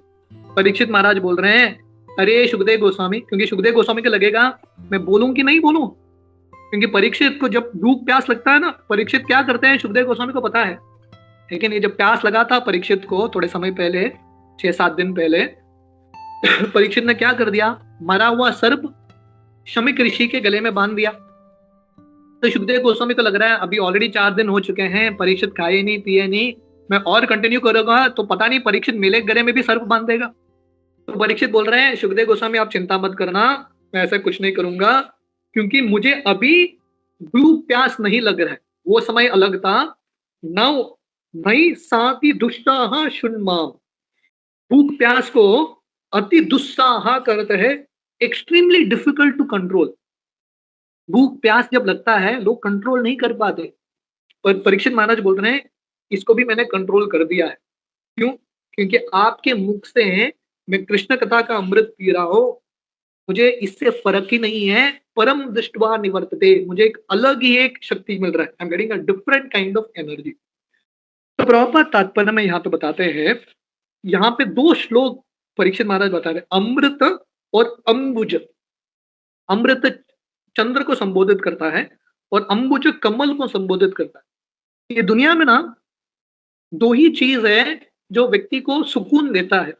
[SPEAKER 2] परीक्षित महाराज बोल रहे हैं, अरे शुकदेव गोस्वामी, क्योंकि शुकदेव गोस्वामी को लगेगा मैं बोलूं कि नहीं बोलूं, क्योंकि परीक्षित को जब भूख प्यास लगता है ना, परीक्षित क्या करते हैं शुकदेव गोस्वामी को पता है। लेकिन ये जब प्यास लगा था परीक्षित को थोड़े समय पहले, 6-7 दिन पहले, परीक्षित ने क्या कर दिया, मरा हुआ सर्प शमिक ऋषि के गले में बांध दिया। तो शुकदेव गोस्वामी को लग रहा है अभी ऑलरेडी 4 दिन हो चुके हैं, परीक्षित खाए नहीं पिए नहीं, मैं और कंटिन्यू करूंगा तो पता नहीं परीक्षित मेरे गले में भी सर्प बांध देगा। तो परीक्षित बोल रहे हैं, शुकदेव गोस्वामी आप चिंता मत करना, मैं ऐसा कुछ नहीं करूंगा, क्योंकि मुझे अभी भूख प्यास नहीं लग रहा है, वो समय अलग था। नई साति दुस्साहा शुन्माम, भूख प्यास को अति दुस्साहा करते हैं, एक्सट्रीमली डिफिकल्ट टू कंट्रोल। भूख प्यास जब लगता है लोग कंट्रोल नहीं कर पाते, पर परीक्षित महाराज बोल रहे हैं इसको भी मैंने कंट्रोल कर दिया है। क्यों? क्योंकि आपके मुख से मैं कृष्ण कथा का अमृत पी रहा हूं, मुझे इससे फर्क ही नहीं है, परम दृष्टवा निवर्तते, मुझे एक अलग ही एक शक्ति मिल रहा है, I am getting a different kind of energy. तो प्रभुपाद तात्पर्य में यहाँ पे बताते हैं, यहाँ पे 2 श्लोक परीक्षित महाराज बता रहे, अमृत और अंबुज। अमृत चंद्र को संबोधित करता है और अंबुज कमल को संबोधित करता है। ये दुनिया में ना 2 ही चीज है जो व्यक्ति को सुकून देता है,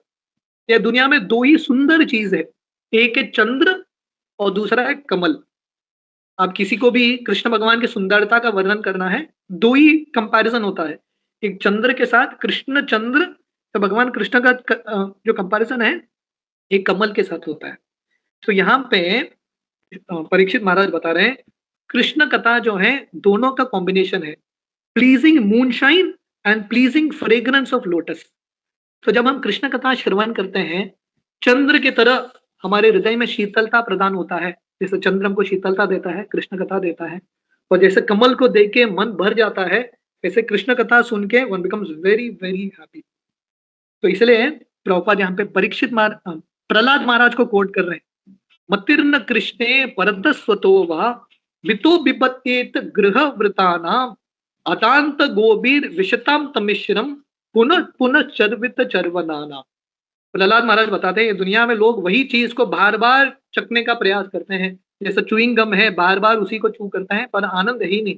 [SPEAKER 2] या दुनिया में 2 ही सुंदर चीज है, एक है चंद्र और दूसरा है कमल। आप किसी को भी कृष्ण भगवान की सुंदरता का वर्णन करना है, 2 ही कंपैरिजन होता है, एक चंद्र के साथ कृष्ण चंद्र, तो भगवान कृष्ण का जो कंपैरिजन है एक कमल के साथ होता है। तो यहाँ पे परीक्षित महाराज बता रहे हैं, कृष्ण कथा जो है दोनों का कॉम्बिनेशन है, pleasing moonshine and pleasing fragrance of lotus. तो जब हम कृष्ण कथा श्रवण करते हैं, चंद्र की तरह हमारे हृदय में शीतलता प्रदान होता है, जैसे चंद्र हमको शीतलता देता है, कृष्ण कथा देता है। और जैसे कमल को देख के मन भर जाता है, वैसे कृष्ण कथा सुन के one becomes very very happy. तो इसलिए प्रभुपाद यहाँ पे प्रहलाद महाराज को कोट कर रहे हैं, मतिर्न कृष्णे परदस्वतो वा वितो विपत्येत गृह वृतानाम अतांत गोबीर विशताम तमिश्रम पुनः पुनः चर्वित चर्वनाना। प्रहलाद महाराज बताते हैं, दुनिया में लोग वही चीज को बार बार चखने का प्रयास करते हैं, जैसे चुइंग गम है, बार बार उसी को चू करते हैं, पर आनंद ही नहीं।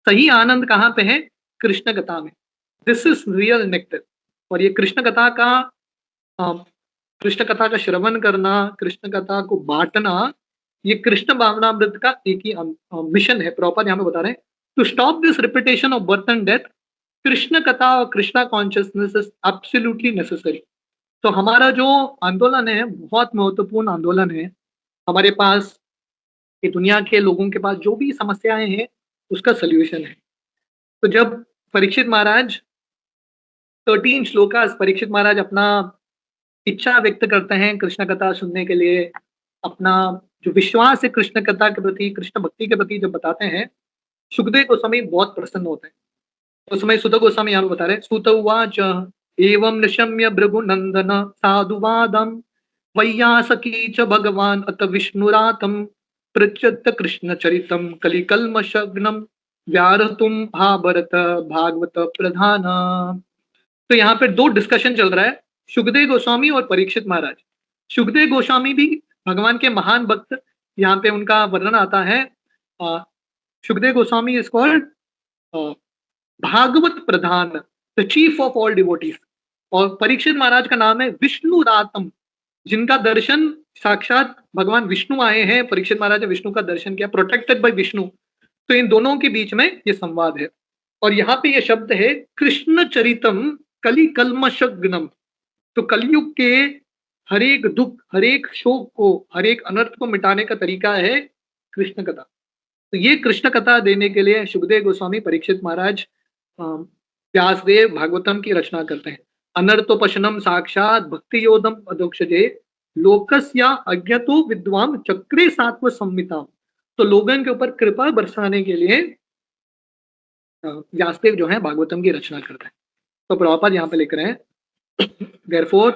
[SPEAKER 2] सही आनंद कहाँ पे है? कृष्ण कथा में। This is real nectar. और ये कृष्ण कथा का श्रवण करना, कृष्ण कथा को बांटना, ये कृष्ण भावनामृत का एक ही मिशन है। प्रॉपर यहाँ पे बता रहे हैं, to stop this repetition of birth and death, Krishna कथा और Krishna consciousness is absolutely necessary. तो हमारा जो आंदोलन है बहुत महत्वपूर्ण आंदोलन है। हमारे पास ये दुनिया के लोगों के पास जो भी समस्याएं हैं उसका सल्यूशन है। तो जब परीक्षित महाराज 13 श्लोकास परीक्षित महाराज अपना इच्छा व्यक्त करते हैं कृष्ण कथा सुनने के लिए, अपना जो विश्वास है कृष्ण कथा के प्रति, कृष्ण भक्ति के प्रति जब बताते हैं, सुखदेव गोस्वामी बहुत प्रसन्न होते हैं। उस समय सुत गोस्वामी यहाँ बता रहे हैं, सुत उवाच एवं निशम्य भृगुनंदन साधुवादम वैयासकी च भगवान अत विष्णुरातम पृच्छत कृष्ण चरितम कलिकल्मशग्नम व्यारतुम भाभरत भागवत प्रधान। तो यहाँ पे 2 डिस्कशन चल रहा है, सुखदेव गोस्वामी और परीक्षित महाराज। सुखदेव गोस्वामी भी भगवान के महान भक्त, यहाँ पे उनका वर्णन आता है। Sukhdev Goswami is called Bhagavat Pradhan, the chief of all devotees. और परीक्षित महाराज का नाम है विष्णुरातम, जिनका दर्शन साक्षात भगवान विष्णु आए हैं। परीक्षित महाराज ने विष्णु का दर्शन किया, प्रोटेक्टेड बाय विष्णु। तो इन दोनों के बीच में ये संवाद है। और यहाँ पे ये शब्द है कृष्ण चरितम कलि कल्मशग्नम। तो कलयुग के हर एक दुख, हर एक शोक को, हर एक अनर्थ को मिटाने का तरीका है कृष्ण कथा। तो ये कृष्ण कथा देने के लिए सुखदेव गोस्वामी परीक्षित महाराज व्यासदेव भागवतम की रचना करते हैं। अनर्थोपशनम साक्षात भक्ति योदम अदोक्षजे लोकस्या अज्ञतो विद्वाम चक्रे सात्व संहिता। तो लोगों के ऊपर कृपा बरसाने के लिए व्यासदेव जो है भागवतम की रचना करते हैं। तो प्रभुपाद यहाँ पे लिख रहे हैं, therefore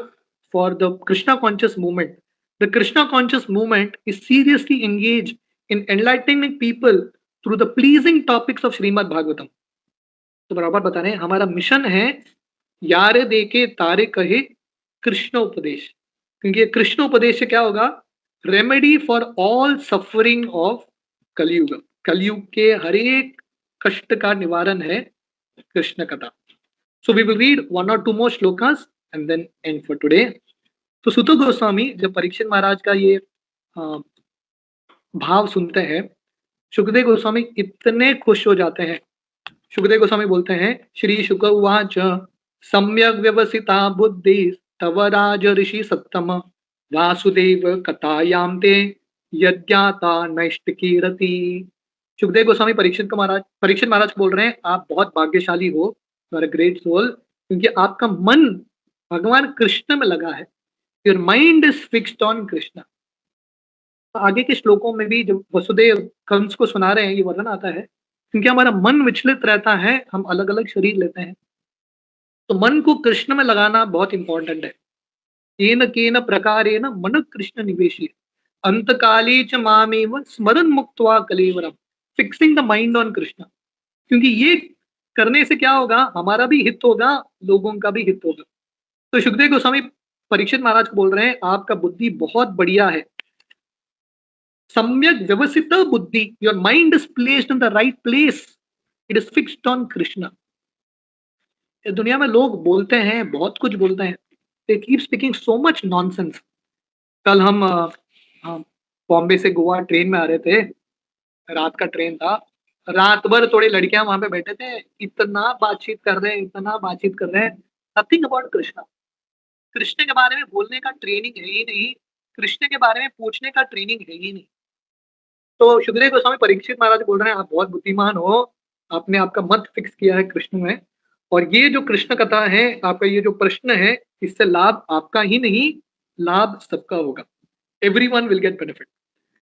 [SPEAKER 2] for the Krishna conscious movement, the Krishna conscious movement is seriously engaged in enlightening people through the pleasing topics of Srimad Bhagavatam। तो बराबर बता रहे हैं, हमारा मिशन है यारे देखे तारे कहे कृष्ण उपदेश, क्योंकि कृष्ण उपदेश से क्या होगा? Remedy for all suffering of कलयुग। कलयुग के हर एक कष्ट का निवारण है कृष्ण कथा। So we will read 1 or 2 more shlokas and then end for today. तो सुत गोस्वामी जब परीक्षित महाराज का ये भाव सुनते हैं, सुखदेव गोस्वामी इतने खुश हो जाते हैं। सुखदेव गोस्वामी बोलते हैं, श्री शुक उवाच सम्यक व्यवसिता बुद्धि तव राज ऋषि सत्तम वासुदेव कथायाम ते यज्ञाता नैष्ट कीरति। सुखदेव गोस्वामी परीक्षित महाराज बोल रहे हैं, आप बहुत भाग्यशाली हो, ग्रेट सोल, क्योंकि आपका मन भगवान कृष्ण में लगा है। Your mind is fixed on Krishna. आगे के श्लोकों में भी जब वसुदेव कंस को सुना रहे हैं ये वर्णन आता है, क्योंकि हमारा मन विचलित रहता है, हम अलग अलग शरीर लेते हैं, तो मन को कृष्ण में लगाना बहुत इंपॉर्टेंट है। केन केन प्रकारेण मन कृष्ण निवेशी। अंतकाले च मामेव स्मरण मुक्त्वा कलेवरम, fixing the mind on Krishna. क्योंकि ये करने से क्या होगा, हमारा भी हित होगा, लोगों का भी हित होगा। तो सुखदेव गोस्वामी परीक्षित महाराज को बोल रहे हैं, आपका बुद्धि बहुत बढ़िया है, सम्यक व्यवस्थित बुद्धि, your mind is placed in the right place, it is fixed on Krishna. इस दुनिया में लोग बोलते हैं, बहुत कुछ बोलते हैं, they keep speaking so much nonsense. कल हम बॉम्बे से गोवा ट्रेन में आ रहे थे, रात का ट्रेन था, रात भर थोड़ी लड़कियां वहां पे बैठे थे, इतना बातचीत कर रहे हैं, इतना बातचीत कर रहे हैं, नथिंग अबाउट कृष्णा। कृष्ण के बारे में बोलने का ट्रेनिंग है ही नहीं, कृष्ण के बारे में पूछने का ट्रेनिंग है ही नहीं। तो सुखदेव गोस्वामी परीक्षित महाराज बोल रहे हैं, आप बहुत बुद्धिमान हो, आपने आपका मत फिक्स किया है कृष्ण में, और ये जो कृष्ण कथा है, आपका ये जो प्रश्न है, इससे लाभ आपका ही नहीं, लाभ सबका होगा, everyone will get benefit.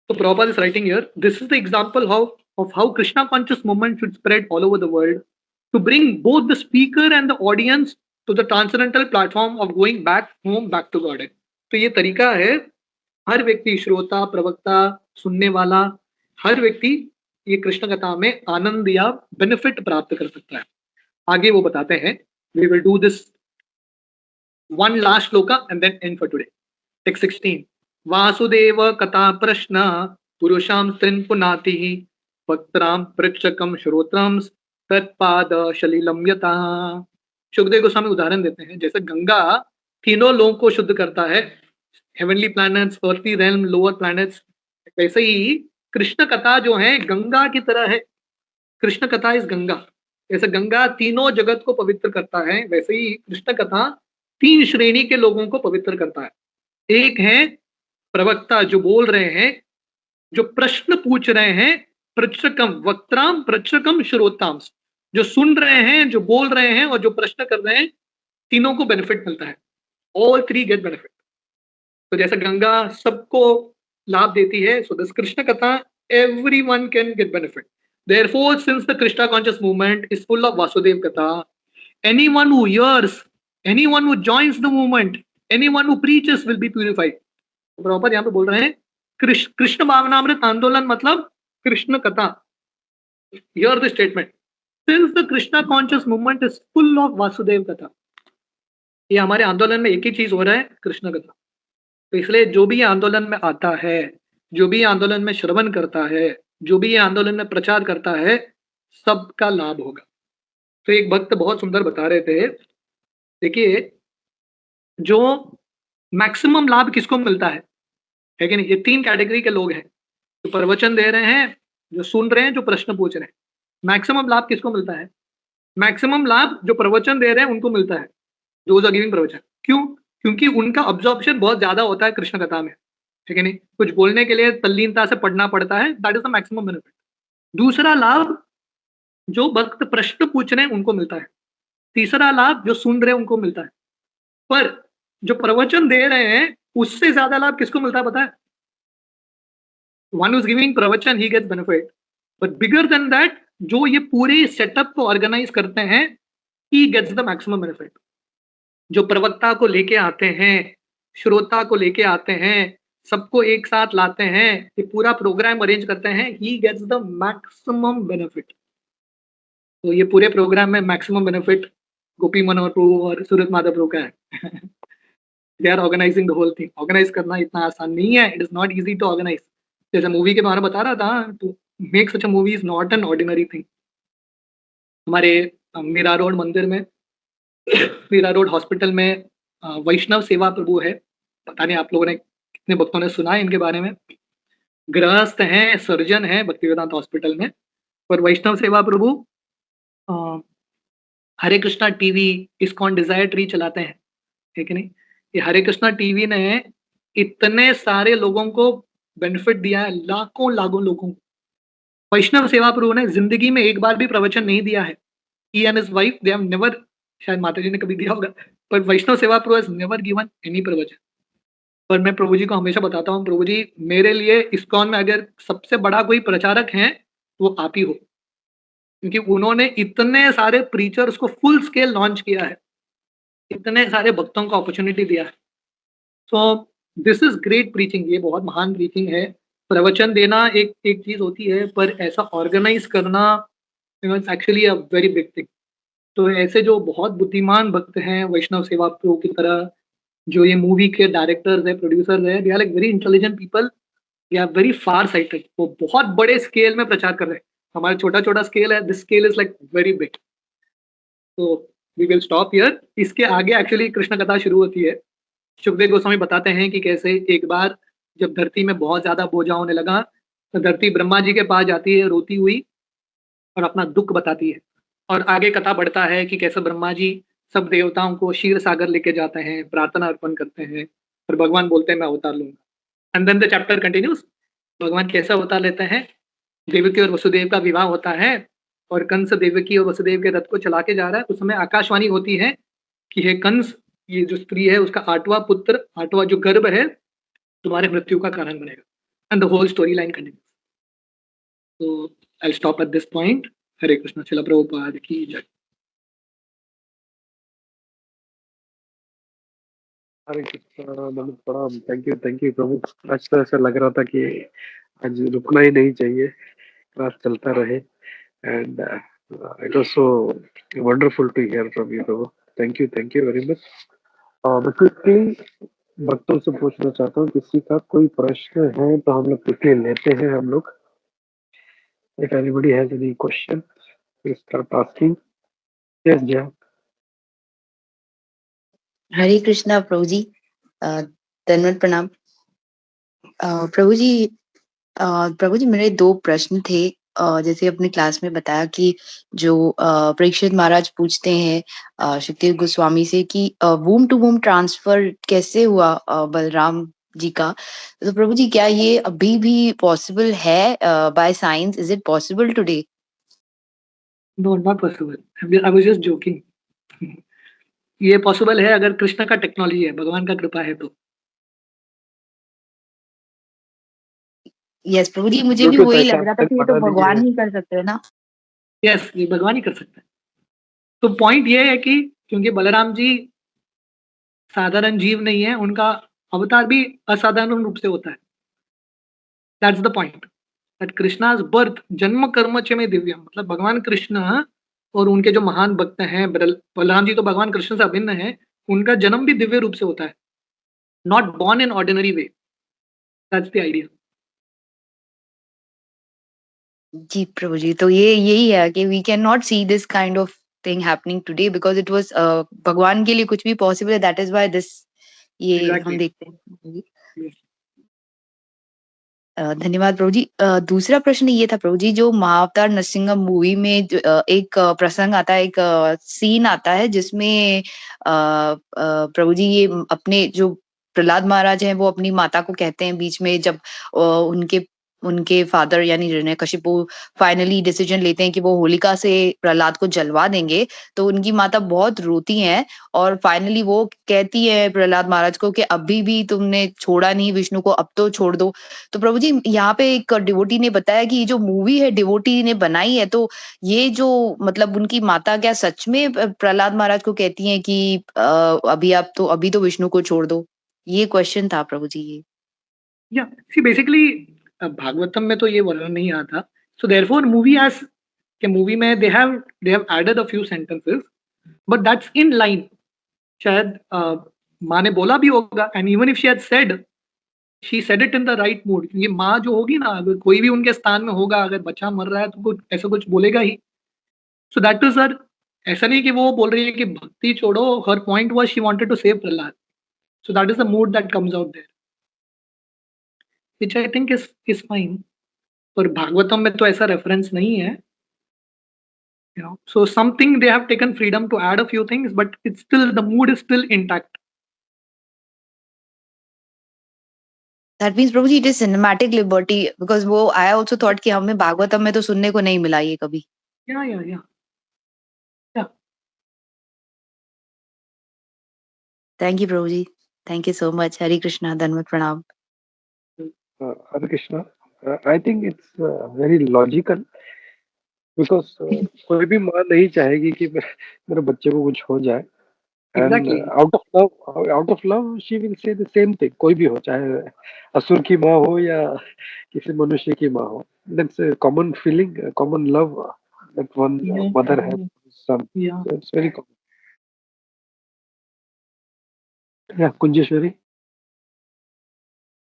[SPEAKER 2] So Prabhupada is writing here, this is the example of how Krishna conscious movement should spread all over the world to bring both the speaker and the audience to the transcendental platform of going back home, back to God. तो ये तरीका है, हर व्यक्ति, श्रोता, प्रवक्ता, सुनने वाला, हर व्यक्ति ये कृष्ण कथा में आनंद या बेनिफिट प्राप्त कर सकता है। आगे वो बताते हैं, we will do this one last shloka and then end for today. Text 16. Vasudev कथा प्रश्न पुरुषां स्त्रीन् पुनाति वक्त्रां पृच्छकं श्रोत्रं तत्पाद शलीलम यथा। सुखदेव गोस्वामी उदाहरण देते हैं, जैसे गंगा तीनों लोगों को शुद्ध करता है, heavenly planets, earthly realm, lower planets, वैसे ही कृष्ण कथा जो है गंगा की तरह है। कृष्ण कथा इस गंगा, जैसे गंगा तीनों जगत को पवित्र करता है, वैसे ही कृष्ण कथा तीन श्रेणी के लोगों को पवित्र करता है। एक है प्रवक्ता जो बोल रहे हैं, जो प्रश्न पूछ रहे हैं, पृच्छकम वक्त्राम पृच्छकम श्रोताम, जो सुन रहे हैं, जो बोल रहे हैं और जो प्रश्न कर रहे हैं, तीनों को बेनिफिट मिलता है, ऑल थ्री गेट बेनिफिट। तो जैसे गंगा सबको लाभ देती है, सो दिस कृष्ण कथा everyone can get benefit. Therefore, since the Krishna conscious movement is full of Vasudev Katha, anyone who hears, anyone who joins the movement, anyone who preaches will be purified. Proper यहाँ पे बोल रहे हैं कृष्ण भावनामृत आंदोलन मतलब कृष्ण कथा। Here the statement, since the Krishna conscious movement is full of Vasudev Katha, ये हमारे आंदोलन में एक ही चीज हो रहा है, कृष्ण कथा। तो इसलिए जो भी आंदोलन में आता है, जो भी आंदोलन में श्रवण करता है, जो भी आंदोलन में प्रचार करता है, सबका लाभ होगा। तो एक भक्त बहुत सुंदर बता रहे थे, देखिए जो मैक्सिमम लाभ किसको मिलता है कि नहीं, ये तीन कैटेगरी के लोग हैं, जो प्रवचन दे रहे हैं, जो सुन रहे हैं, जो प्रश्न पूछ रहे हैं। मैक्सिमम लाभ किसको मिलता है? मैक्सिमम लाभ जो प्रवचन दे रहे हैं उनको मिलता है, दोज आर गिविंग प्रवचन। क्यों? क्योंकि उनका अब्जॉर्प्शन बहुत ज्यादा होता है कृष्ण कथा में, ठीक है नहीं, कुछ बोलने के लिए तल्लीनता से पढ़ना पड़ता है, that is the maximum benefit. दूसरा लाभ जो भक्त प्रश्न पूछ रहे हैं उनको मिलता है। तीसरा लाभ जो सुन रहे हैं उनको मिलता है। पर जो प्रवचन दे रहे हैं उससे ज्यादा लाभ किसको मिलता है पता है? One is giving pravachan, he gets benefit, but bigger than that जो ये पूरे सेटअप को ऑर्गेनाइज करते हैं, he gets the maximum benefit. जो प्रवक्ता को लेके आते हैं, श्रोता को लेके आते हैं, सबको एक साथ लाते हैं, ये पूरा प्रोग्राम अरेंज करते हैं, he gets the maximum benefit. तो ये पूरे प्रोग्राम में मैक्सिमम बेनिफिट गोपी मनोहर प्रभु और सूरत माधव प्रभु का है। They are organising the whole thing. Organise करना इतना आसान नहीं है, it is not easy to organise. जैसे मूवी के बारे में बता रहा था, to make such a movie is not an ordinary thing. हमारे मीरा रोड मंदिर में, मीरा रोड हॉस्पिटल में वैष्णव सेवा प्रभु है, पता नहीं आप लोगों ने कितने भक्तों ने सुना है इनके बारे में। गृहस्थ हैं, सर्जन हैं भक्तिवेदांत हॉस्पिटल में, पर वैष्णव सेवा प्रभु Hare Krishna TV, ISKCON desire tree चलाते हैं, ठीक है नहीं। ये हरे कृष्णा टीवी ने इतने सारे लोगों को बेनिफिट दिया है, लाखों लाखों लोगों को। वैष्णव सेवा प्रभु ने जिंदगी में एक बार भी प्रवचन नहीं दिया है। He and his wife, they have never, शायद माता जी ने कभी दिया होगा, पर वैष्णव सेवा प्रभु हैज नेवर गिवन एनी प्रवचन। पर मैं प्रभु जी को हमेशा बताता हूँ, प्रभु जी मेरे लिए इस्कॉन में अगर सबसे बड़ा कोई प्रचारक है वो आप ही हो, क्योंकि उन्होंने इतने सारे प्रीचर्स को फुल स्केल लॉन्च किया है, इतने सारे भक्तों को अपॉर्चुनिटी दिया है। सो दिस इज ग्रेट प्रीचिंग, ये बहुत महान प्रीचिंग है। प्रवचन देना एक एक चीज होती है, पर ऐसा ऑर्गेनाइज करना it's actually a very big thing. तो ऐसे जो बहुत बुद्धिमान भक्त हैं वैष्णव सेवा प्रो की तरह, जो ये मूवी के डायरेक्टर्स है, प्रोड्यूसर्स है, they are like very intelligent people, they are very far sighted. वो बहुत बड़े स्केल में प्रचार कर रहे हैं। हमारा छोटा छोटा स्केल है, this scale is like very big. तो वी विल स्टॉप हियर। इसके आगे एक्चुअली कृष्ण कथा शुरू होती है। सुखदेव गोस्वामी बताते हैं कि कैसे एक बार जब धरती में बहुत ज्यादा बोझा होने लगा, तो धरती ब्रह्मा जी के पास जाती है रोती हुई और अपना दुख बताती है। और आगे कथा बढ़ता है कि कैसे ब्रह्मा जी सब देवताओं को क्षीर सागर लेके जाते हैं, प्रार्थना अर्पण करते हैं, और भगवान बोलते हैं मैं अवतार लूंगा। And then the chapter continues. भगवान कैसा अवतार लेते हैं? देवकी और वसुदेव का विवाह होता है, और कंस देवकी और वसुदेव के रथ को चला के जा रहा है। उस समय आकाशवाणी होती है कि हे कंस, ये जो स्त्री है उसका 8वां पुत्र, 8वां जो गर्भ है, तुम्हारे मृत्यु का कारण बनेगा। And the whole story line continues. तो I stop at this point. Hare Krishna. Srila Prabhupada की जय।
[SPEAKER 3] हरे कृष्णा, नमः प्रणाम। थैंक यू प्रभु। आज तो ऐसा लग रहा था कि आज रुकना ही नहीं चाहिए, क्लास चलता रहे। And it was so wonderful to hear from you Prabhu. Thank you very much. मैं क्विकली भक्तों से पूछना चाहता हूँ, किसी का कोई प्रश्न है तो हम लोग क्विकली लेते हैं हम लोग। If anybody has any question please start asking. Yes जय।
[SPEAKER 4] हरे कृष्णा प्रभु जी, धन्यवाद प्रणाम। प्रभु जी, मेरे 2 प्रश्न थे। जैसे अपने क्लास में बताया कि जो परीक्षित महाराज पूछते हैं सुखदेव गोस्वामी से कि वूम टू वूम ट्रांसफर कैसे हुआ बलराम जी का। तो प्रभु जी, क्या ये अभी भी पॉसिबल है by science? Is it possible today?
[SPEAKER 2] No, not possible. I was just joking. ये पॉसिबल है अगर कृष्ण का टेक्नोलॉजी है, भगवान का कृपा है तो।
[SPEAKER 4] यस प्रभु जी, मुझे भी
[SPEAKER 3] ब्लूटूथ
[SPEAKER 4] वही
[SPEAKER 3] ऐसा
[SPEAKER 4] लग रहा था कि ये तो
[SPEAKER 3] बना
[SPEAKER 4] भगवान
[SPEAKER 3] दीजिए।
[SPEAKER 4] ही कर सकते हैं ना।
[SPEAKER 2] यस, ये भगवान ही कर सकते हैं। तो पॉइंट ये है कि क्योंकि बलराम जी साधारण जीव नहीं है, उनका अवतार भी असाधारण रूप से होता है। That's the point, that Krishna's birth जन्म कर्म च में दिव्यम, मतलब भगवान कृष्ण और उनके जो महान भक्त हैं, बलराम जी तो भगवान कृष्ण से अभिन्न है, उनका जन्म भी दिव्य रूप से होता है, not born in ordinary way. That's the idea.
[SPEAKER 4] जी प्रभु जी, तो ये यही है कि we can not see this kind of thing happening today because it was भगवान के लिए कुछ भी पॉसिबल है, दैट इज व्हाई दिस ये हम
[SPEAKER 2] एग्जैक्टली।
[SPEAKER 4] देखते हैं प्रभु जी। धन्यवाद प्रभु जी। दूसरा प्रश्न ये था प्रभु जी, जो महाअवतार नरसिंहम मूवी में एक प्रसंग आता है, एक सीन आता है जिसमें प्रभु जी ये अपने जो प्रहलाद महाराज हैं वो अपनी माता को कहते हैं बीच में, जब उनके उनके फादर यानी हिरण्यकशिपु फाइनली डिसीजन लेते हैं कि वो होलिका से प्रहलाद को जलवा देंगे, तो उनकी माता बहुत रोती हैं और फाइनली वो कहती है प्रहलाद महाराज को कि अभी भी तुमने छोड़ा नहीं विष्णु को, अब तो छोड़ दो। तो प्रभु जी, यहाँ पे एक डिवोटी ने बताया कि ये जो मूवी है डिवोटी ने बनाई है, तो ये जो मतलब उनकी माता क्या सच में प्रहलाद महाराज को कहती हैं कि अभी तो विष्णु को छोड़ दो? ये क्वेश्चन था प्रभु जी ये।
[SPEAKER 2] या सी बेसिकली भागवतम में तो ये वर्णन नहीं आता। सो देयरफॉर मूवी एज के मूवी में they have added a few sentences, but that's in line. शायद माँ ने बोला भी होगा, and even if she had said, she said it in the right mood. ये माँ जो होगी ना, अगर कोई भी उनके स्थान में होगा, अगर बच्चा मर रहा है तो कुछ ऐसा कुछ बोलेगा ही। सो दैट इज सर, ऐसा नहीं कि वो बोल रही है कि भक्ति छोड़ो, हर point was she wanted to save Prahlad. So that is the mood that comes out there, which I think is fine. पर भागवतम में तो ऐसा रेफरेंस नहीं है, so something they have taken freedom to add a few things, but it's still, the mood is still intact.
[SPEAKER 4] That means Prabhu ji it is cinematic liberty, because वो I also thought कि हमें भागवतम में तो सुनने को नहीं मिला ये कभी।
[SPEAKER 2] Yeah.
[SPEAKER 4] थैंक यू प्रभु जी, thank you so much. Hare Krishna, धन्यवाद प्रणाम।
[SPEAKER 3] Hare Krishna. I think it's very logical because कोई भी माँ नहीं चाहेगी कि मेरे बच्चे को कुछ हो जाए। And
[SPEAKER 2] Exactly.
[SPEAKER 3] out of love, she will say the same thing. कोई भी हो, चाहे असुर की माँ हो या किसी मनुष्य की माँ हो. That's a common feeling, a common love that one
[SPEAKER 2] Yeah,
[SPEAKER 3] mother has for his son.
[SPEAKER 2] yeah.
[SPEAKER 3] So it's very common. Yeah, Kunjeshwari.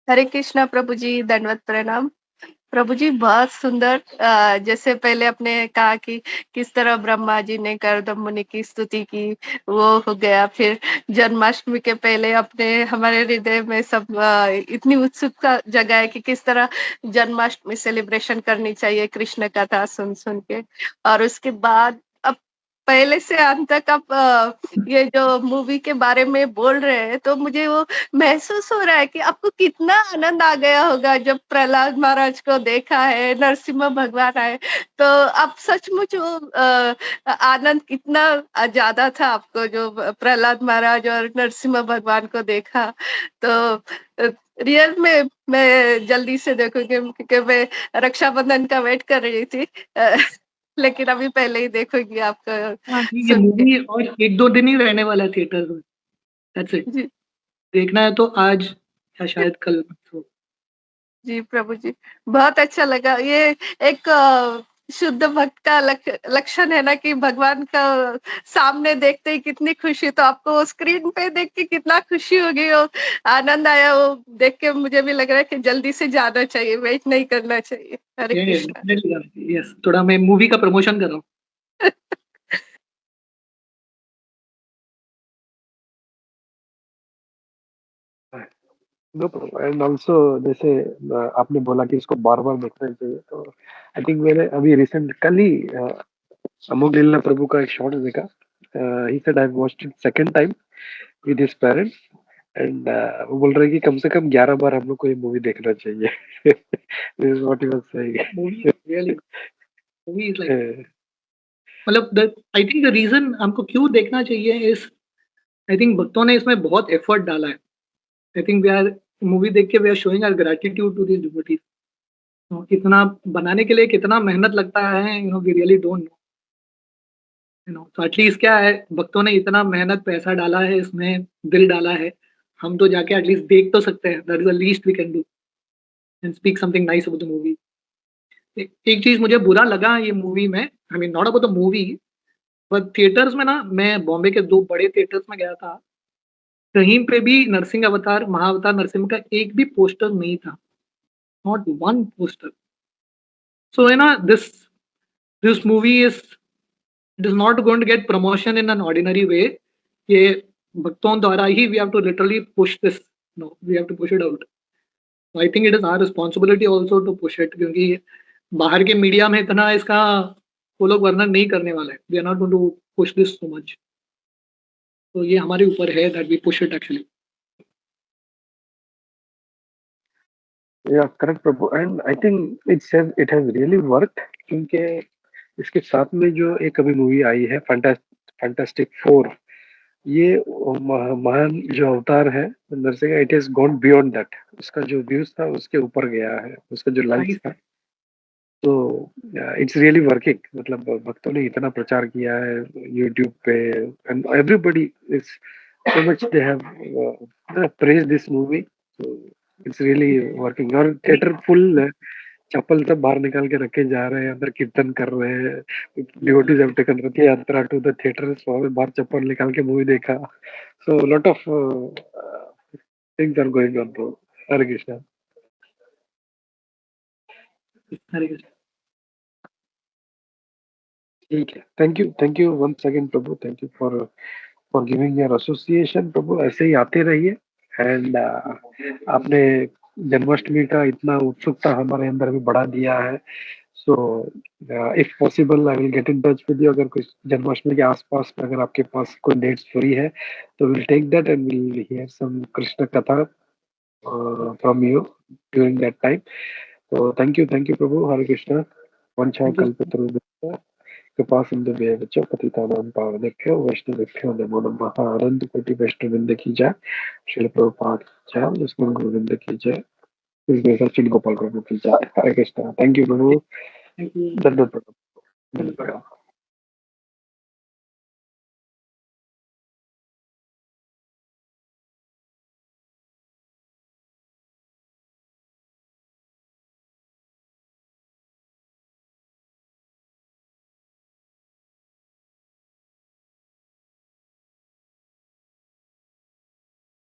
[SPEAKER 5] हरे कृष्णा प्रभु जी, दंडवत प्रणाम। प्रभु जी बहुत सुंदर, जैसे पहले आपने कहा कि किस तरह ब्रह्मा जी ने गर्दम मुनि की स्तुति की, वो हो गया। फिर जन्माष्टमी के पहले अपने हमारे हृदय में सब इतनी उत्सुकता जगाए कि किस तरह जन्माष्टमी सेलिब्रेशन करनी चाहिए कृष्ण कथा सुन सुन के। और उसके बाद अब पहले से अंत तक आप ये जो मूवी के बारे में बोल रहे हैं, तो मुझे वो महसूस हो रहा है कि आपको कितना आनंद आ गया होगा जब प्रहलाद महाराज को देखा है, नरसिम्हा भगवान आए। तो आप सचमुच वो आनंद कितना ज्यादा था आपको जो प्रहलाद महाराज और नरसिम्हा भगवान को देखा। तो रियल में मैं जल्दी से देखूंगी क्योंकि मैं रक्षाबंधन का वेट कर रही थी। लेकिन अभी पहले ही देखूंगी आपको
[SPEAKER 2] हाँ, ये
[SPEAKER 5] सुन के।
[SPEAKER 2] मूवी और 1-2 दिन ही रहने वाला है थिएटर में। That's it.
[SPEAKER 5] जी
[SPEAKER 2] देखना है तो आज या शायद कल। तो
[SPEAKER 5] जी प्रभु जी, बहुत अच्छा लगा। ये एक शुद्ध भक्त का लक्षण है ना कि भगवान का सामने देखते ही कितनी खुशी, तो आपको स्क्रीन पे देख के कितना खुशी होगी और आनंद आया वो देख के। मुझे भी लग रहा है कि जल्दी से जाना चाहिए, वेट नहीं करना चाहिए। हरे
[SPEAKER 2] ये
[SPEAKER 5] कृष्णा।
[SPEAKER 2] डेफिनेटली यस, थोड़ा मैं मूवी का प्रमोशन कर रहा हूँ।
[SPEAKER 3] No problem. And also जैसे आपने बोला कि इसको बार बार देखना चाहिए, तो आई थिंक मैंने अभी रिसेंट कल ही अमोघ लीला प्रभु का एक शॉर्ट देखा. He said I watched it second time with his parents. And वो बोल रहे हैं कि कम से कम 11 बार हम लोग को ये मूवी देखना चाहिए. This is what he was saying.
[SPEAKER 2] Movie really, movie is like, मतलब the I think the reason हमको क्यों देखना चाहिए इज, आई थिंक भक्तों ने इसमें बहुत एफर्ट डाला है। I think we are, movie देख के we are showing our gratitude to this devotees. इतना बनाने के लिए कितना मेहनत लगता है, वी रियली डोंट नो। तो एटलीस्ट क्या है, भक्तों ने इतना मेहनत पैसा डाला है इसमें, दिल डाला है, हम तो जाके एटलीस्ट देख तो सकते हैं। That is the least we can do and speak something nice about the movie. एक चीज मुझे बुरा लगा ये मूवी में, I mean not about the movie, but theatres में ना, मैं बॉम्बे के 2 बड़े थिएटर्स में गया था, कहीं पे भी नरसिंह अवतार, महाअवतार नरसिंह का एक भी पोस्टर नहीं था, नॉट वन पोस्टर। सो है ना, this movie is, it is not going to get promotion in an ordinary way. ये भक्तों द्वारा ही we have to literally push this, no we have to push it out. I think it is our responsibility also to push it, क्योंकि बाहर के media में इतना इसका वो लोग वर्णन नहीं करने वाले। We are not going to push this so much. तो ये हमारे ऊपर है that we push it actually.
[SPEAKER 3] या करेक्ट प्रभु. And I think it has really worked, क्योंकि इसके साथ में जो एक अभी मूवी आई है फैंटास्टिक फोर, ये महान जो अवतार है नरसिंह का, it has gone beyond that. उसका जो व्यूज था उसके ऊपर गया है, उसका जो लाइक्स था. तो इट्स रियली वर्किंग. मतलब भक्तों ने इतना प्रचार किया है यूट्यूब पे, and everybody is so much they have praise this movie. So it's really working. और थिएटर फुल है, चप्पल सब बाहर निकाल के रखे जा रहे हैं, अंदर कीर्तन कर रहे हैं. डिवोटीज हैव टेकन रथ यात्रा टू द थिएटर्स, बाहर चप्पल निकाल के मूवी देखा. So lot of things are going on. तो हरे कृष्णा.
[SPEAKER 2] हरे कृष्ण।
[SPEAKER 3] ठीक है. थैंक यू वंस अगेन प्रभु. Thank you for giving your association प्रभु. ऐसे ही आते रहिए. एंड आपने जन्माष्टमी का इतना उत्सुकता हमारे अंदर भी बढ़ा दिया है. So if possible I will get in touch with you. अगर कुछ जन्माष्टमी के आसपास में अगर आपके पास कोई डेट्स फ्री है तो will take that and will hear some Krishna katha from you during that time. तो थैंक यू प्रभु. हरे कृष्णा. वंशा कल्पतरुभ्यश्च कृपा सिंधु व्यवच पतितानां पावनेभ्यो वैष्णवेभ्यो नमो नमः. अनंत कोटि वैष्णववृंद की जय. श्रील प्रभुपाद जय. जिसमें गोविंद की जय. सचिन गोपाल प्रभु की जय. Hare Krishna. Thank you Prabhu.
[SPEAKER 2] Thank you.
[SPEAKER 3] धन्यवाद प्रभु. धन्यवाद.